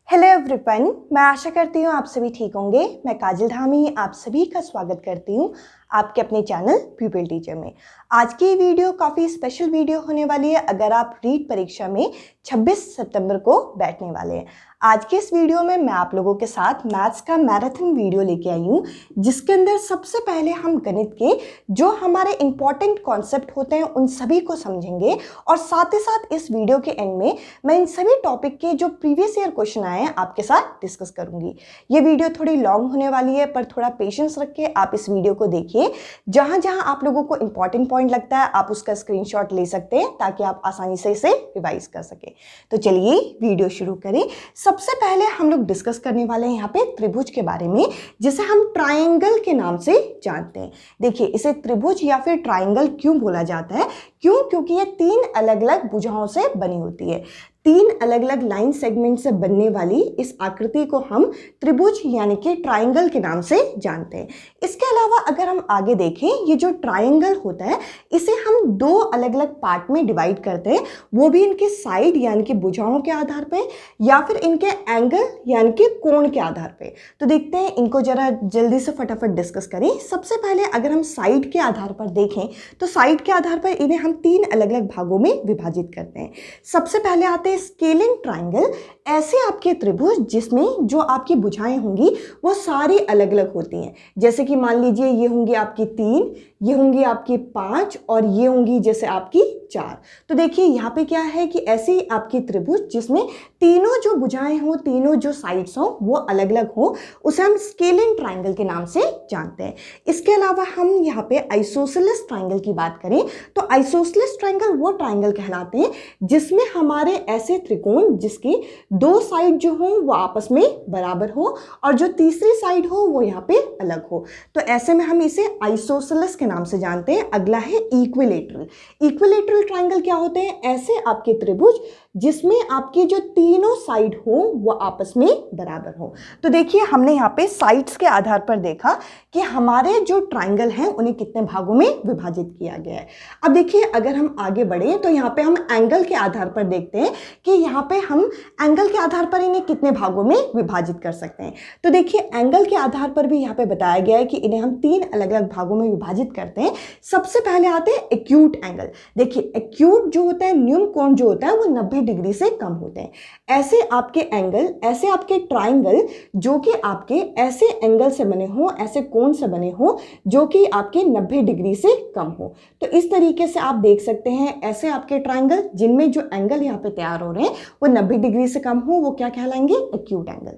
Hello everyone, मैं आशा करती हूँ आप सभी ठीक होंगे। मैं काजल धामी आप सभी का स्वागत करती हूँ आपके अपने चैनल प्यूपिल टीचर में। आज की वीडियो काफ़ी स्पेशल वीडियो होने वाली है अगर आप रीट परीक्षा में 26 सितंबर को बैठने वाले हैं। आज के इस वीडियो में मैं आप लोगों के साथ मैथ्स का मैराथन वीडियो लेके आई हूँ, जिसके अंदर सबसे पहले हम गणित के जो हमारे इंपॉर्टेंट कॉन्सेप्ट होते हैं उन सभी को समझेंगे और साथ ही साथ इस वीडियो के एंड में मैं इन सभी टॉपिक के जो प्रीवियस ईयर क्वेश्चन आए हैं आपके साथ डिस्कस करूंगी। ये वीडियो थोड़ी लॉन्ग होने वाली है, पर थोड़ा पेशेंस रख के आप इस वीडियो को देखिए। जहां जहां आप लोगों को इंपॉर्टेंट पॉइंट लगता है आप उसका स्क्रीनशॉट ले सकते हैं ताकि आप आसानी से इसे रिवाइज कर सके। तो चलिए वीडियो शुरू करें। सबसे पहले हम लोग डिस्कस करने वाले हैं यहाँ पे त्रिभुज के बारे में, जिसे हम ट्राइंगल के नाम से जानते हैं। देखिए, इसे त्रिभुज या फिर ट्राइंगल क्यों बोला जाता है? क्योंकि ये तीन अलग अलग भुजाओं से बनी होती है। तीन अलग अलग लाइन सेगमेंट से बनने वाली इस आकृति को हम त्रिभुज यानी कि ट्राइंगल के नाम से जानते हैं। इसके अलावा अगर हम आगे देखें, ये जो ट्राइंगल होता है इसे हम दो अलग अलग पार्ट में डिवाइड करते हैं, वो भी इनके साइड यानी कि भुजाओं के आधार पे या फिर इनके एंगल यानी कि कोण के आधार पे। तो देखते हैं, इनको जरा जल्दी से फटाफट डिस्कस करें। सबसे पहले अगर हम साइड के आधार पर देखें तो साइड के आधार पर इन्हें हम तीन अलग अलग भागों में विभाजित करते हैं। सबसे पहले आते हैं स्केलिंग ट्राइंगल। ऐसे आपके त्रिभुज जिसमें जो आपकी भुजाएं होंगी वो सारी अलग अलग होती हैं। जैसे कि मान लीजिए ये होंगी आपकी 3, ये होंगी आपकी 5 और ये होंगी जैसे आपकी 4। तो देखिए यहाँ पे क्या है कि ऐसी आपकी त्रिभुज जिसमें तीनों जो भुजाएं हो, तीनों जो साइड्स हो वो अलग अलग हो, उसे हम स्केलिंग ट्राइंगल के नाम से जानते हैं। इसके अलावा हम यहाँ पे आइसोसेलेस ट्राइंगल की बात करें तो आइसोसेलेस ट्राइंगल वो ट्राइंगल कहलाते हैं जिसमें हमारे ऐसे त्रिकोण जिसकी दो साइड जो हो वो आपस में बराबर हो और जो तीसरी साइड हो वो यहाँ पे अलग हो। तो ऐसे में हम इसे आइसोसेलेस के नाम से जानते हैं। अगला है इक्विलेटरल। इक्विलेटरल ट्राइंगल क्या होते हैं? ऐसे आपके त्रिभुज जिसमें आपकी जो तीनों साइड हो वो आपस में बराबर हो। तो देखिए, हमने यहाँ पे साइड्स के आधार पर देखा कि हमारे जो ट्राइंगल हैं उन्हें कितने भागों में विभाजित किया गया है। अब देखिए, अगर हम आगे बढ़े तो यहाँ पे हम एंगल के आधार पर देखते हैं कि यहाँ पे हम एंगल के आधार पर इन्हें कितने भागों में विभाजित कर सकते हैं। तो देखिए, एंगल के आधार पर भी यहाँ पे बताया गया है कि इन्हें हम तीन अलग अलग भागों में विभाजित करते हैं। सबसे पहले आते हैं एक्यूट एंगल। देखिए, एक्यूट जो होता है, न्यून कोण जो होता है वो 90 डिग्री से कम होते हैं। ऐसे आपके एंगल, ऐसे आपके ट्राइंगल जो कि आपके ऐसे एंगल से बने हो, ऐसे कोण से बने हो जो कि आपके 90 डिग्री से कम हो। तो इस तरीके से आप देख सकते हैं ऐसे आपके ट्राइंगल जिनमें जो एंगल यहाँ पे तैयार हो रहे हैं वो 90 डिग्री से कम हो, वो क्या कहलाएंगे? Acute angle.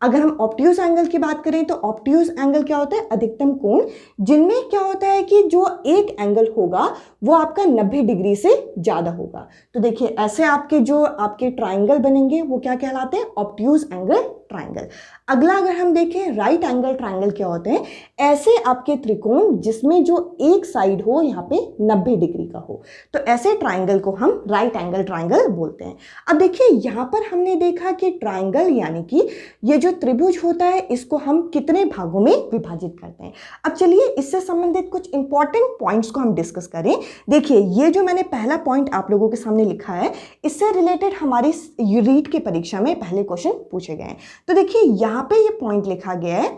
अगर हम ऑब्ट्यूज एंगल की बात करें तो ऑब्ट्यूज एंगल क्या होता है? अधिकतम कोण, जिनमें क्या होता है कि जो एक एंगल होगा वो आपका 90 डिग्री से ज़्यादा होगा। तो देखिए, ऐसे आपके जो आपके ट्राइंगल बनेंगे वो क्या कहलाते हैं? Obtuse angle triangle. अगला अगर हम देखें राइट एंगल ट्राइंगल क्या होते हैं? ऐसे आपके त्रिकोण जिसमें जो एक साइड हो यहाँ पे 90 डिग्री का हो, तो ऐसे ट्राइंगल को हम राइट एंगल ट्राइंगल बोलते हैं। अब देखिए, यहाँ पर हमने देखा कि ट्राइंगल यानी कि ये जो त्रिभुज होता है इसको हम कितने भागों में विभाजित करते हैं। अब चलिए इससे संबंधित कुछ इंपॉर्टेंट पॉइंट्स को हम डिस्कस करें। देखिए, ये जो मैंने पहला पॉइंट आप लोगों के सामने लिखा है इससे रिलेटेड हमारी रीट की परीक्षा में पहले क्वेश्चन पूछे गए हैं। तो देखिए, यहाँ पे ये पॉइंट लिखा गया है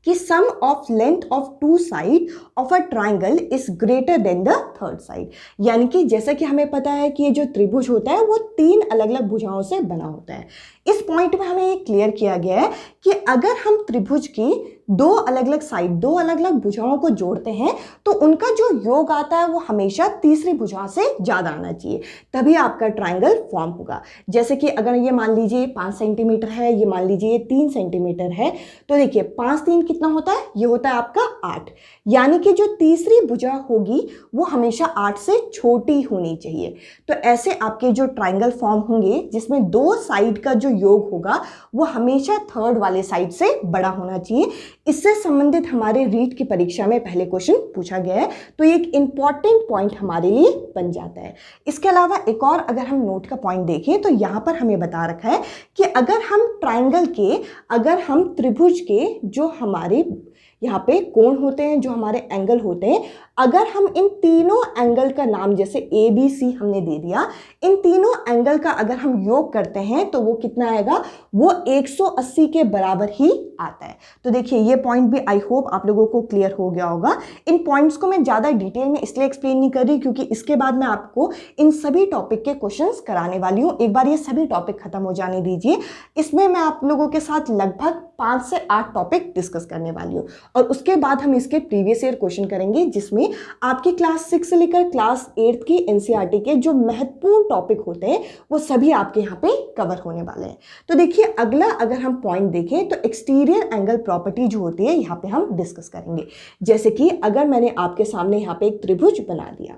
कि sum of length of two side of a triangle is greater than the third side. यानी कि जैसा कि हमें पता है कि ये जो त्रिभुज होता है वो तीन अलग अलग भुजाओं से बना होता है। इस पॉइंट में हमें ये क्लियर किया गया है कि अगर हम त्रिभुज की दो अलग अलग साइड, दो अलग अलग भुजाओं को जोड़ते हैं तो उनका जो योग आता है वो हमेशा तीसरी भुजा से ज़्यादा आना चाहिए, तभी आपका ट्राइंगल फॉर्म होगा। जैसे कि अगर ये मान लीजिए 5 सेंटीमीटर है, ये मान लीजिए 3 सेंटीमीटर है, तो देखिए 5 3 कितना होता है? ये होता है आपका 8। यानी कि जो तीसरी भुजा होगी वो हमेशा 8 से छोटी होनी चाहिए। तो ऐसे आपके जो ट्राइंगल फॉर्म होंगे जिसमें दो साइड का जो योग होगा वो हमेशा थर्ड वाले साइड से बड़ा होना चाहिए। इससे संबंधित हमारे रीट की परीक्षा में पहले क्वेश्चन पूछा गया है, तो ये एक इंपॉर्टेंट पॉइंट हमारे लिए बन जाता है। इसके अलावा एक और अगर हम नोट का पॉइंट देखें तो यहाँ पर हमें बता रखा है कि अगर हम ट्राइंगल के, अगर हम त्रिभुज के जो हमारे यहाँ पे कोण होते हैं, जो हमारे एंगल होते हैं, अगर हम इन तीनों एंगल का नाम जैसे ए बी सी हमने दे दिया, इन तीनों एंगल का अगर हम योग करते हैं तो वो कितना आएगा, वो 180 के बराबर ही आता है। तो देखिए ये पॉइंट भी आई होप आप लोगों को क्लियर हो गया होगा। इन पॉइंट्स को मैं ज़्यादा डिटेल में इसलिए एक्सप्लेन नहीं कर रही क्योंकि इसके बाद मैं आपको इन सभी टॉपिक के क्वेश्चंस कराने वाली हूँ। एक बार ये सभी टॉपिक खत्म हो जाने दीजिए, इसमें मैं आप लोगों के साथ लगभग 5 से 8 टॉपिक डिस्कस करने वाली हूँ और उसके बाद हम इसके प्रीवियस ईयर क्वेश्चन करेंगे जिसमें आपकी क्लास 6 से लेकर क्लास 8 की एनसीईआरटी के जो महत्वपूर्ण टॉपिक होते हैं वो सभी आपके यहाँ पे कवर होने वाले हैं। तो देखिए अगला अगर हम पॉइंट देखें तो एक्सटीरियर एंगल प्रॉपर्टी जो होती है यहाँ पे हम डिस्कस करेंगे। जैसे कि अगर मैंने आपके सामने यहाँ पे एक त्रिभुज बना दिया,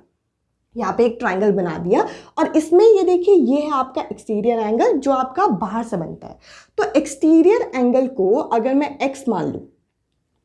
यहाँ पे एक ट्राइंगल बना दिया और इसमें ये देखिए ये है आपका एक्सटीरियर एंगल जो आपका बाहर से बनता है। तो एक्सटीरियर एंगल को अगर मैं x मान लूँ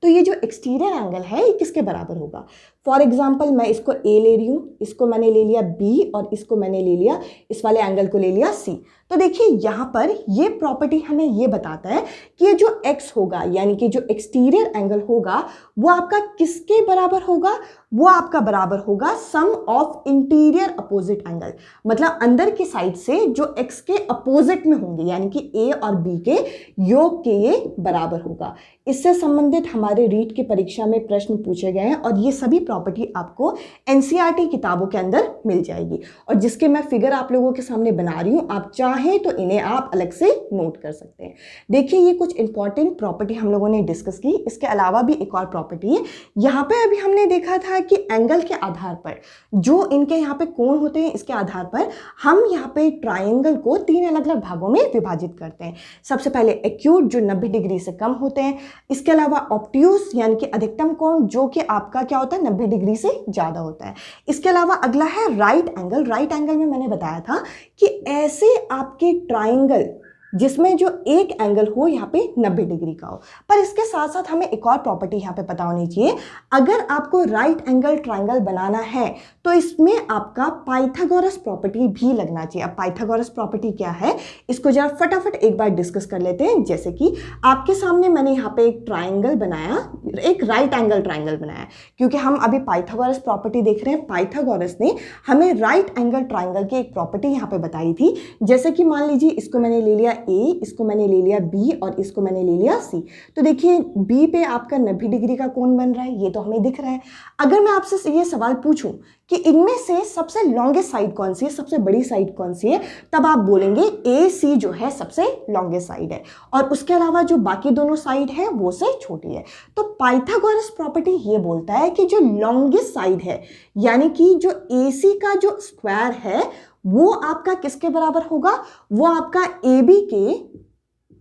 तो ये जो एक्सटीरियर एंगल है ये किसके बराबर होगा। फॉर एग्जाम्पल मैं इसको a ले रही हूँ, इसको मैंने ले लिया b और इसको मैंने ले लिया, इस वाले एंगल को ले लिया c। तो देखिए यहाँ पर ये प्रॉपर्टी हमें ये बताता है कि ये जो x होगा यानी कि जो एक्सटीरियर एंगल होगा वो आपका किसके बराबर होगा, वो आपका बराबर होगा सम ऑफ इंटीरियर अपोजिट एंगल, मतलब अंदर की साइड से जो x के अपोजिट में होंगे यानी कि a और b के योग के ये बराबर होगा। इससे संबंधित हमारे रीट की परीक्षा में प्रश्न पूछे गए हैं और ये सभी प्रॉपर्टी आपको एनसीईआरटी किताबों के अंदर मिल जाएगी और जिसके मैं फिगर आप लोगों के सामने बना रही हूँ, आप चाहें तो इन्हें आप अलग से नोट कर सकते हैं। देखिए ये कुछ इंपॉर्टेंट प्रॉपर्टी हम लोगों ने डिस्कस की, इसके अलावा भी एक और प्रॉपर्टी है। यहाँ पे अभी हमने देखा था कि एंगल के आधार पर जो इनके यहाँ पे कोण होते हैं इसके आधार पर हम यहाँ पे ट्राइंगल को 3 अलग अलग भागों में विभाजित करते हैं। सबसे पहले एक्यूट जो 90 डिग्री से कम होते हैं, इसके अलावा ऑब्ट्यूस यानी कि अधिकतम कोण जो कि आपका क्या होता है 90 डिग्री से ज़्यादा होता है। इसके अलावा अगला है राइट एंगल। राइट एंगल में मैंने बताया था कि ऐसे आपके ट्राइंगल जिसमें जो एक एंगल हो यहाँ पे 90 डिग्री का हो। पर इसके साथ साथ हमें एक और प्रॉपर्टी यहाँ पे पता होनी चाहिए। अगर आपको राइट एंगल ट्राइंगल बनाना है तो इसमें आपका पाइथागोरस प्रॉपर्टी भी लगना चाहिए। अब पाइथागोरस प्रॉपर्टी क्या है इसको जरा फटाफट एक बार डिस्कस कर लेते हैं। जैसे कि आपके सामने मैंने यहाँ पे एक ट्राइंगल बनाया, एक राइट एंगल ट्राइंगल बनाया, क्योंकि हम अभी पाइथागोरस प्रॉपर्टी देख रहे हैं। पाइथागोरस ने हमें राइट एंगल ट्राइंगल की एक प्रॉपर्टी यहाँ पे बताई थी। जैसे कि मान लीजिए इसको मैंने ले लिया A, इसको मैंने ले लिया B और इसको मैंने ले लिया C। तो देखिए B पे आपका 90 डिग्री का कोण बन रहा है, ये तो हमें दिख रहा है। अगर मैं आपसे ये सवाल पूछूं कि इनमें से सबसे लॉन्गेस्ट साइड कौन सी है, सबसे बड़ी साइड कौन सी है, तब आप बोलेंगे AC जो है सबसे लॉन्गेस्ट साइड है और उसके अलावा जो बाकी दोनों साइड है वो से छोटी है। तो पाइथागोरस प्रॉपर्टी ये बोलता है कि जो लॉन्गेस्ट साइड है यानी कि जो AC का जो स्क्वायर है वो आपका किसके बराबर होगा, वो आपका AB के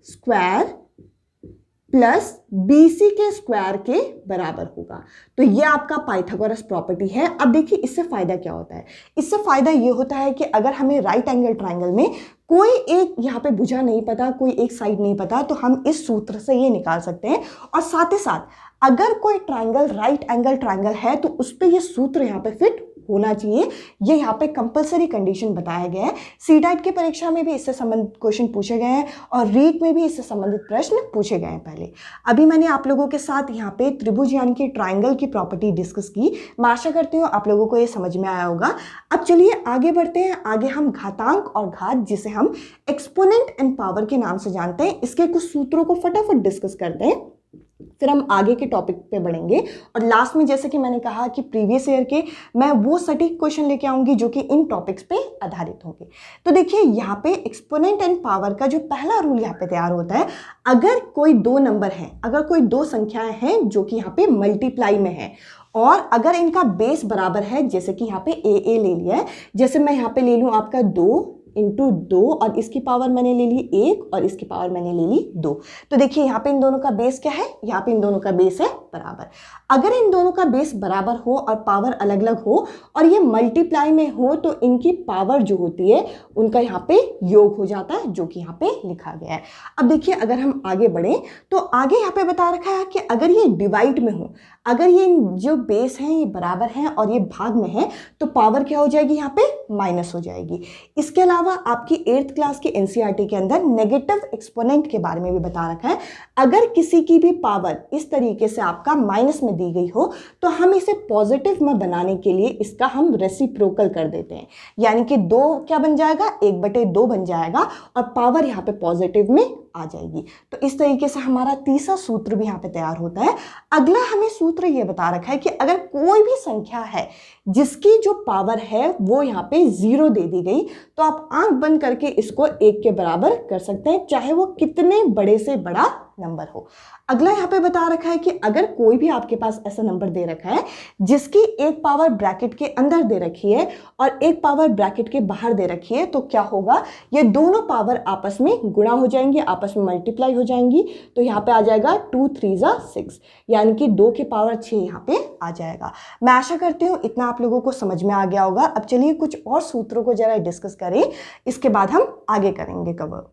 स्क्वायर प्लस BC के स्क्वायर के बराबर होगा। तो ये आपका पाइथागोरस प्रॉपर्टी है। अब देखिए इससे फायदा क्या होता है, इससे फायदा ये होता है कि अगर हमें राइट एंगल ट्राइंगल में कोई एक यहाँ पे भुजा नहीं पता, कोई एक साइड नहीं पता, तो हम इस सूत्र से ये निकाल सकते हैं। और साथ ही साथ अगर कोई ट्राइंगल राइट एंगल ट्राइंगल है तो उस पर ये सूत्र यहाँ पे फिट होना चाहिए। ये यहाँ पे कंपलसरी कंडीशन बताया गया है। सीटेट की परीक्षा में भी इससे संबंधित क्वेश्चन पूछे गए हैं और रीट में भी इससे संबंधित प्रश्न पूछे गए हैं। पहले अभी मैंने आप लोगों के साथ यहाँ पे त्रिभुज यानी कि ट्राइंगल की प्रॉपर्टी डिस्कस की। मैं आशा करती हूँ आप लोगों को ये समझ में आया होगा। अब चलिए आगे बढ़ते हैं। आगे हम घातांक और घात, जिसे हम एक्सपोनेंट एंड पावर के नाम से जानते हैं, इसके कुछ सूत्रों को फटाफट डिस्कस करते हैं, फिर हम आगे के टॉपिक पे बढ़ेंगे। और लास्ट में जैसे कि मैंने कहा कि प्रीवियस ईयर के मैं वो सटीक क्वेश्चन लेके आऊंगी जो कि इन टॉपिक्स पे आधारित होंगे। तो देखिए यहाँ पे एक्सपोनेंट एंड पावर का जो पहला रूल यहाँ पे तैयार होता है, अगर कोई दो नंबर है, अगर कोई दो संख्याएं हैं जो कि यहाँ पे मल्टीप्लाई में है और अगर इनका बेस बराबर है, जैसे कि यहाँ पे ए ले लिया है, जैसे मैं यहाँ पे ले लूँ आपका 2 इंटू 2 और इसकी पावर मैंने ले ली 1 और इसकी पावर मैंने ले ली 2। तो देखिए यहाँ पे इन दोनों का बेस क्या है, यहाँ पे इन दोनों का बेस है बराबर। अगर इन दोनों का बेस बराबर हो और पावर अलग अलग हो और ये मल्टीप्लाई में हो तो इनकी पावर जो होती है उनका यहाँ पे योग हो जाता है, जो कि यहाँ पे लिखा गया है। अब देखिए अगर हम आगे बढ़े तो आगे यहाँ पे बता रखा है कि अगर ये डिवाइड में हो, अगर ये जो बेस है ये बराबर है और ये भाग में है, तो पावर क्या हो जाएगी, यहाँ पे माइनस हो जाएगी। इसके अलावा आपकी 8th क्लास की एनसीईआरटी के अंदर नेगेटिव एक्सपोनेंट के बारे में भी बता रखा है। अगर किसी की भी पावर इस तरीके से आपका आपका माइनस में दी गई हो तो हम इसे पॉजिटिव में बनाने के लिए इसका हम रेसिप्रोकल कर देते हैं, यानी कि 2 क्या बन जाएगा, 1/2 बन जाएगा और पावर यहाँ पे पॉजिटिव में आ जाएगी। तो इस तरीके से हमारा तीसरा सूत्र भी यहाँ पे तैयार होता है। अगला हमें सूत्र ये बता रखा है कि अगर कोई भी संख्या है जिसकी जो पावर है वो यहाँ पे 0 दे दी गई तो आप आंख बंद करके इसको 1 के बराबर कर सकते हैं, चाहे वो कितने बड़े से बड़ा नंबर हो। अगला यहाँ पे बता रखा है कि अगर कोई भी आपके पास ऐसा नंबर दे रखा है जिसकी एक पावर ब्रैकेट के अंदर दे रखी है और एक पावर ब्रैकेट के बाहर दे रखी है तो क्या होगा, ये दोनों पावर आपस में गुणा हो जाएंगी, आपस में मल्टीप्लाई हो जाएंगी। तो यहाँ पे आ जाएगा 2 3 6, यानी कि 2 के पावर 6 यहाँ पे आ जाएगा। मैं आशा करती हूँ इतना आप लोगों को समझ में आ गया होगा। अब चलिए कुछ और सूत्रों को जरा डिस्कस करें, इसके बाद हम आगे करेंगे कवर।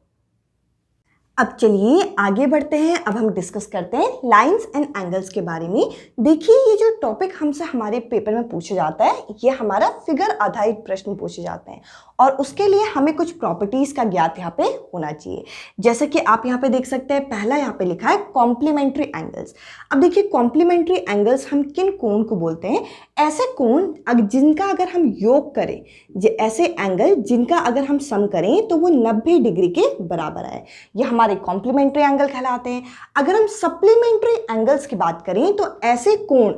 अब चलिए आगे बढ़ते हैं। अब हम डिस्कस करते हैं लाइंस एंड एंगल्स के बारे में। देखिए ये जो टॉपिक हमसे हमारे पेपर में पूछा जाता है ये हमारा फिगर आधारित प्रश्न पूछे जाते हैं और उसके लिए हमें कुछ प्रॉपर्टीज का ज्ञात यहाँ पे होना चाहिए। जैसे कि आप यहाँ पे देख सकते हैं, पहला यहाँ पे लिखा है कॉम्प्लीमेंट्री एंगल्स। अब देखिए कॉम्प्लीमेंट्री एंगल्स हम किन कोण को बोलते हैं, ऐसे कोण जिनका अगर हम योग करें, ऐसे एंगल जिनका अगर हम सम करें तो वो 90 डिग्री के बराबर आए, ये हमारे कॉम्प्लीमेंट्री एंगल कहलाते हैं। अगर हम सप्लीमेंट्री एंगल्स की बात करें तो ऐसे कोण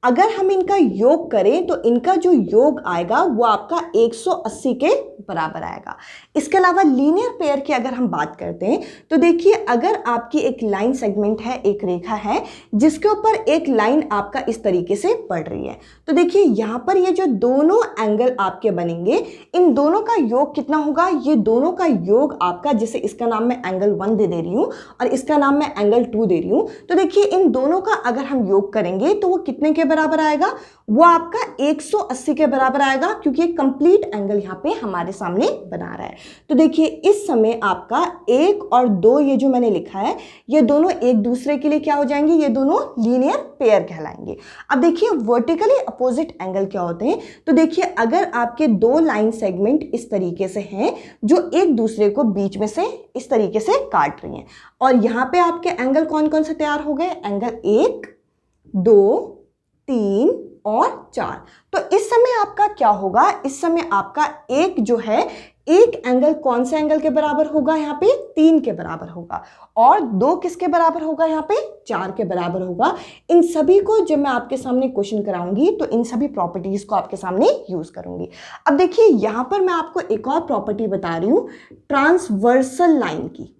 अगर हम इनका योग करें तो इनका जो योग आएगा वो आपका 180 के बराबर आएगा। इसके अलावा लीनियर पेयर की अगर हम बात करते हैं तो देखिए अगर आपकी एक लाइन सेगमेंट है, एक रेखा है जिसके ऊपर एक लाइन आपका इस तरीके से पड़ रही है, तो देखिए यहाँ पर ये जो दोनों एंगल आपके बनेंगे इन दोनों का योग कितना होगा, ये दोनों का योग आपका, जैसे इसका नाम मैं एंगल 1 दे रही हूँ और इसका नाम मैं एंगल 2 दे रही हूँ, तो देखिए इन दोनों का अगर हम योग करेंगे तो वो कितने के बराबर आएगा, वो आपका 180 के बराबर आएगा, क्योंकि एक कंप्लीट एंगल यहाँ पे हमारे सामने बना रहा है। तो देखिए इस समय आपका 1 और 2 ये जो मैंने लिखा है ये दोनों एक दूसरे के लिए क्या हो जाएंगे, ये दोनों लीनियर पेयर कहलाएंगे। अब देखिए वर्टिकली अपोजिट एंगल क्या होते हैं, तो देखिए अगर आपके 2 लाइन सेगमेंट इस तरीके से हैं जो एक दूसरे को बीच में से इस तरीके से काट रही हैं और यहाँ पे आपके एंगल कौन कौन से तैयार हो गए, एंगल 1 2 3 और 4, तो इस समय आपका क्या होगा, इस समय आपका एक जो है एक एंगल कौन से एंगल के बराबर होगा, यहाँ पे 3 के बराबर होगा और 2 किसके बराबर होगा, यहाँ पे 4 के बराबर होगा। इन सभी को जब मैं आपके सामने क्वेश्चन कराऊंगी तो इन सभी प्रॉपर्टीज को आपके सामने यूज करूंगी। अब देखिए यहाँ पर मैं आपको एक और प्रॉपर्टी बता रही हूँ ट्रांसवर्सल लाइन की।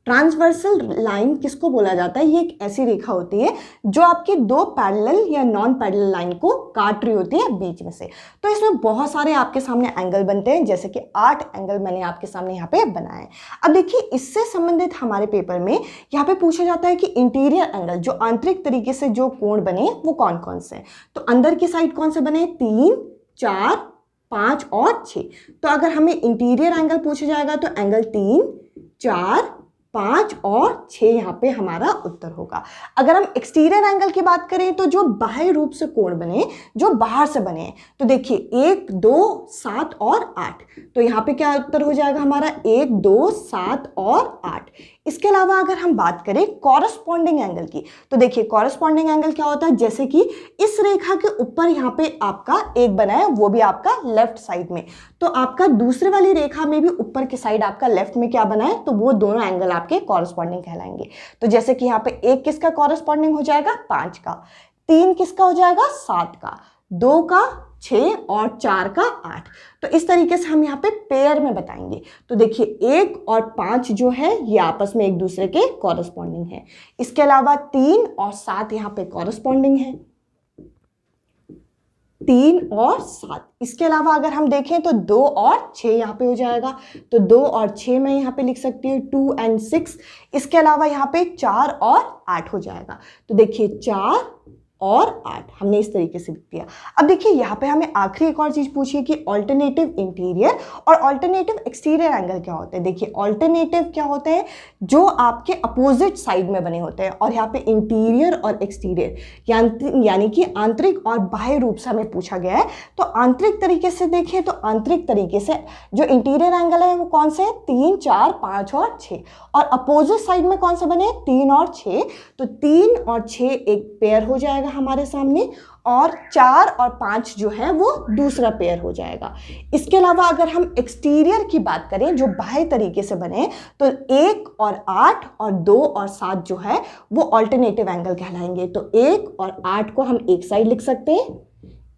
ट्रांसवर्सल लाइन किसको बोला जाता है, ये एक ऐसी रेखा होती है जो आपके 2 पैरेलल या नॉन पैरेलल लाइन को काट रही होती है बीच में से। तो इसमें बहुत सारे आपके सामने एंगल बनते हैं, जैसे कि 8 एंगल मैंने आपके सामने यहाँ पे बनाए। अब देखिए इससे संबंधित हमारे पेपर में यहाँ पे पूछा जाता है कि इंटीरियर एंगल, जो आंतरिक तरीके से जो कोण बने वो कौन कौन से, तो अंदर की साइड कौन से बने, 3 4 5 और 6। तो अगर हमें इंटीरियर एंगल पूछा जाएगा तो एंगल 3 4 5 और 6 यहाँ पे हमारा उत्तर होगा। अगर हम एक्सटीरियर एंगल की बात करें तो जो बाह्य रूप से कोण बने, जो बाहर से बने हैं, तो देखिए 1 2 7 और 8, तो यहाँ पे क्या उत्तर हो जाएगा हमारा 1 2 7 और 8। इसके अलावा अगर हम बात करें कॉरस्पॉन्डिंग एंगल की, तो देखिए कॉरस्पॉन्डिंग एंगल क्या होता है, जैसे कि इस रेखा के ऊपर यहाँ पे आपका एक बना है वो भी आपका लेफ्ट साइड में, तो आपका दूसरे वाली रेखा में भी ऊपर की साइड आपका लेफ्ट में क्या बना है, तो वो दोनों एंगल आपके कॉरस्पॉन्डिंग कहलाएंगे। तो जैसे कि यहाँ पे 1 किसका कॉरस्पॉन्डिंग हो जाएगा, 5 का, 3 किसका हो जाएगा, 7 का, 2 का, 6 और 4 का 8। तो इस तरीके से हम यहाँ पे पेयर में बताएंगे। तो देखिए 1 और 5 जो है ये आपस में एक दूसरे के कॉरस्पॉन्डिंग है। इसके अलावा 3 और 7 यहाँ पे कॉरस्पॉन्डिंग है, 3 और 7। इसके अलावा अगर हम देखें तो 2 और 6 यहाँ पे हो जाएगा, तो 2 और 6 मैं यहाँ पे लिख सकती हूँ 2 and 6। इसके अलावा यहाँ पे 4 और 8 हो जाएगा, तो देखिए 4 और 8 हमने इस तरीके से लिख दिया। अब देखिए यहाँ पे हमें आखिरी एक और चीज़ पूछी है कि ऑल्टरनेटिव इंटीरियर और ऑल्टरनेटिव एक्सटीरियर एंगल क्या होते हैं। देखिए ऑल्टरनेटिव क्या होते हैं, जो आपके अपोजिट साइड में बने होते हैं, और यहाँ पे इंटीरियर और एक्सटीरियर यानी कि आंतरिक और बाह्य रूप से हमें पूछा गया है। तो आंतरिक तरीके से देखें तो आंतरिक तरीके से जो इंटीरियर एंगल है वो कौन से है, 3, 4, 5 और 6, और अपोजिट साइड में कौन से बने, 3 और 6। तो 3 और 6 एक पेयर हो जाएगा हमारे सामने, और 4 और 5 जो है वो दूसरा पेयर हो जाएगा। इसके अलावा अगर हम एक्सटीरियर की बात करें जो बाह्य तरीके से बने, तो 1 और 8 और 2 और 7 जो है वो ऑल्टरनेटिव एंगल कहलाएंगे। तो 1 और 8 को हम एक साइड लिख सकते हैं,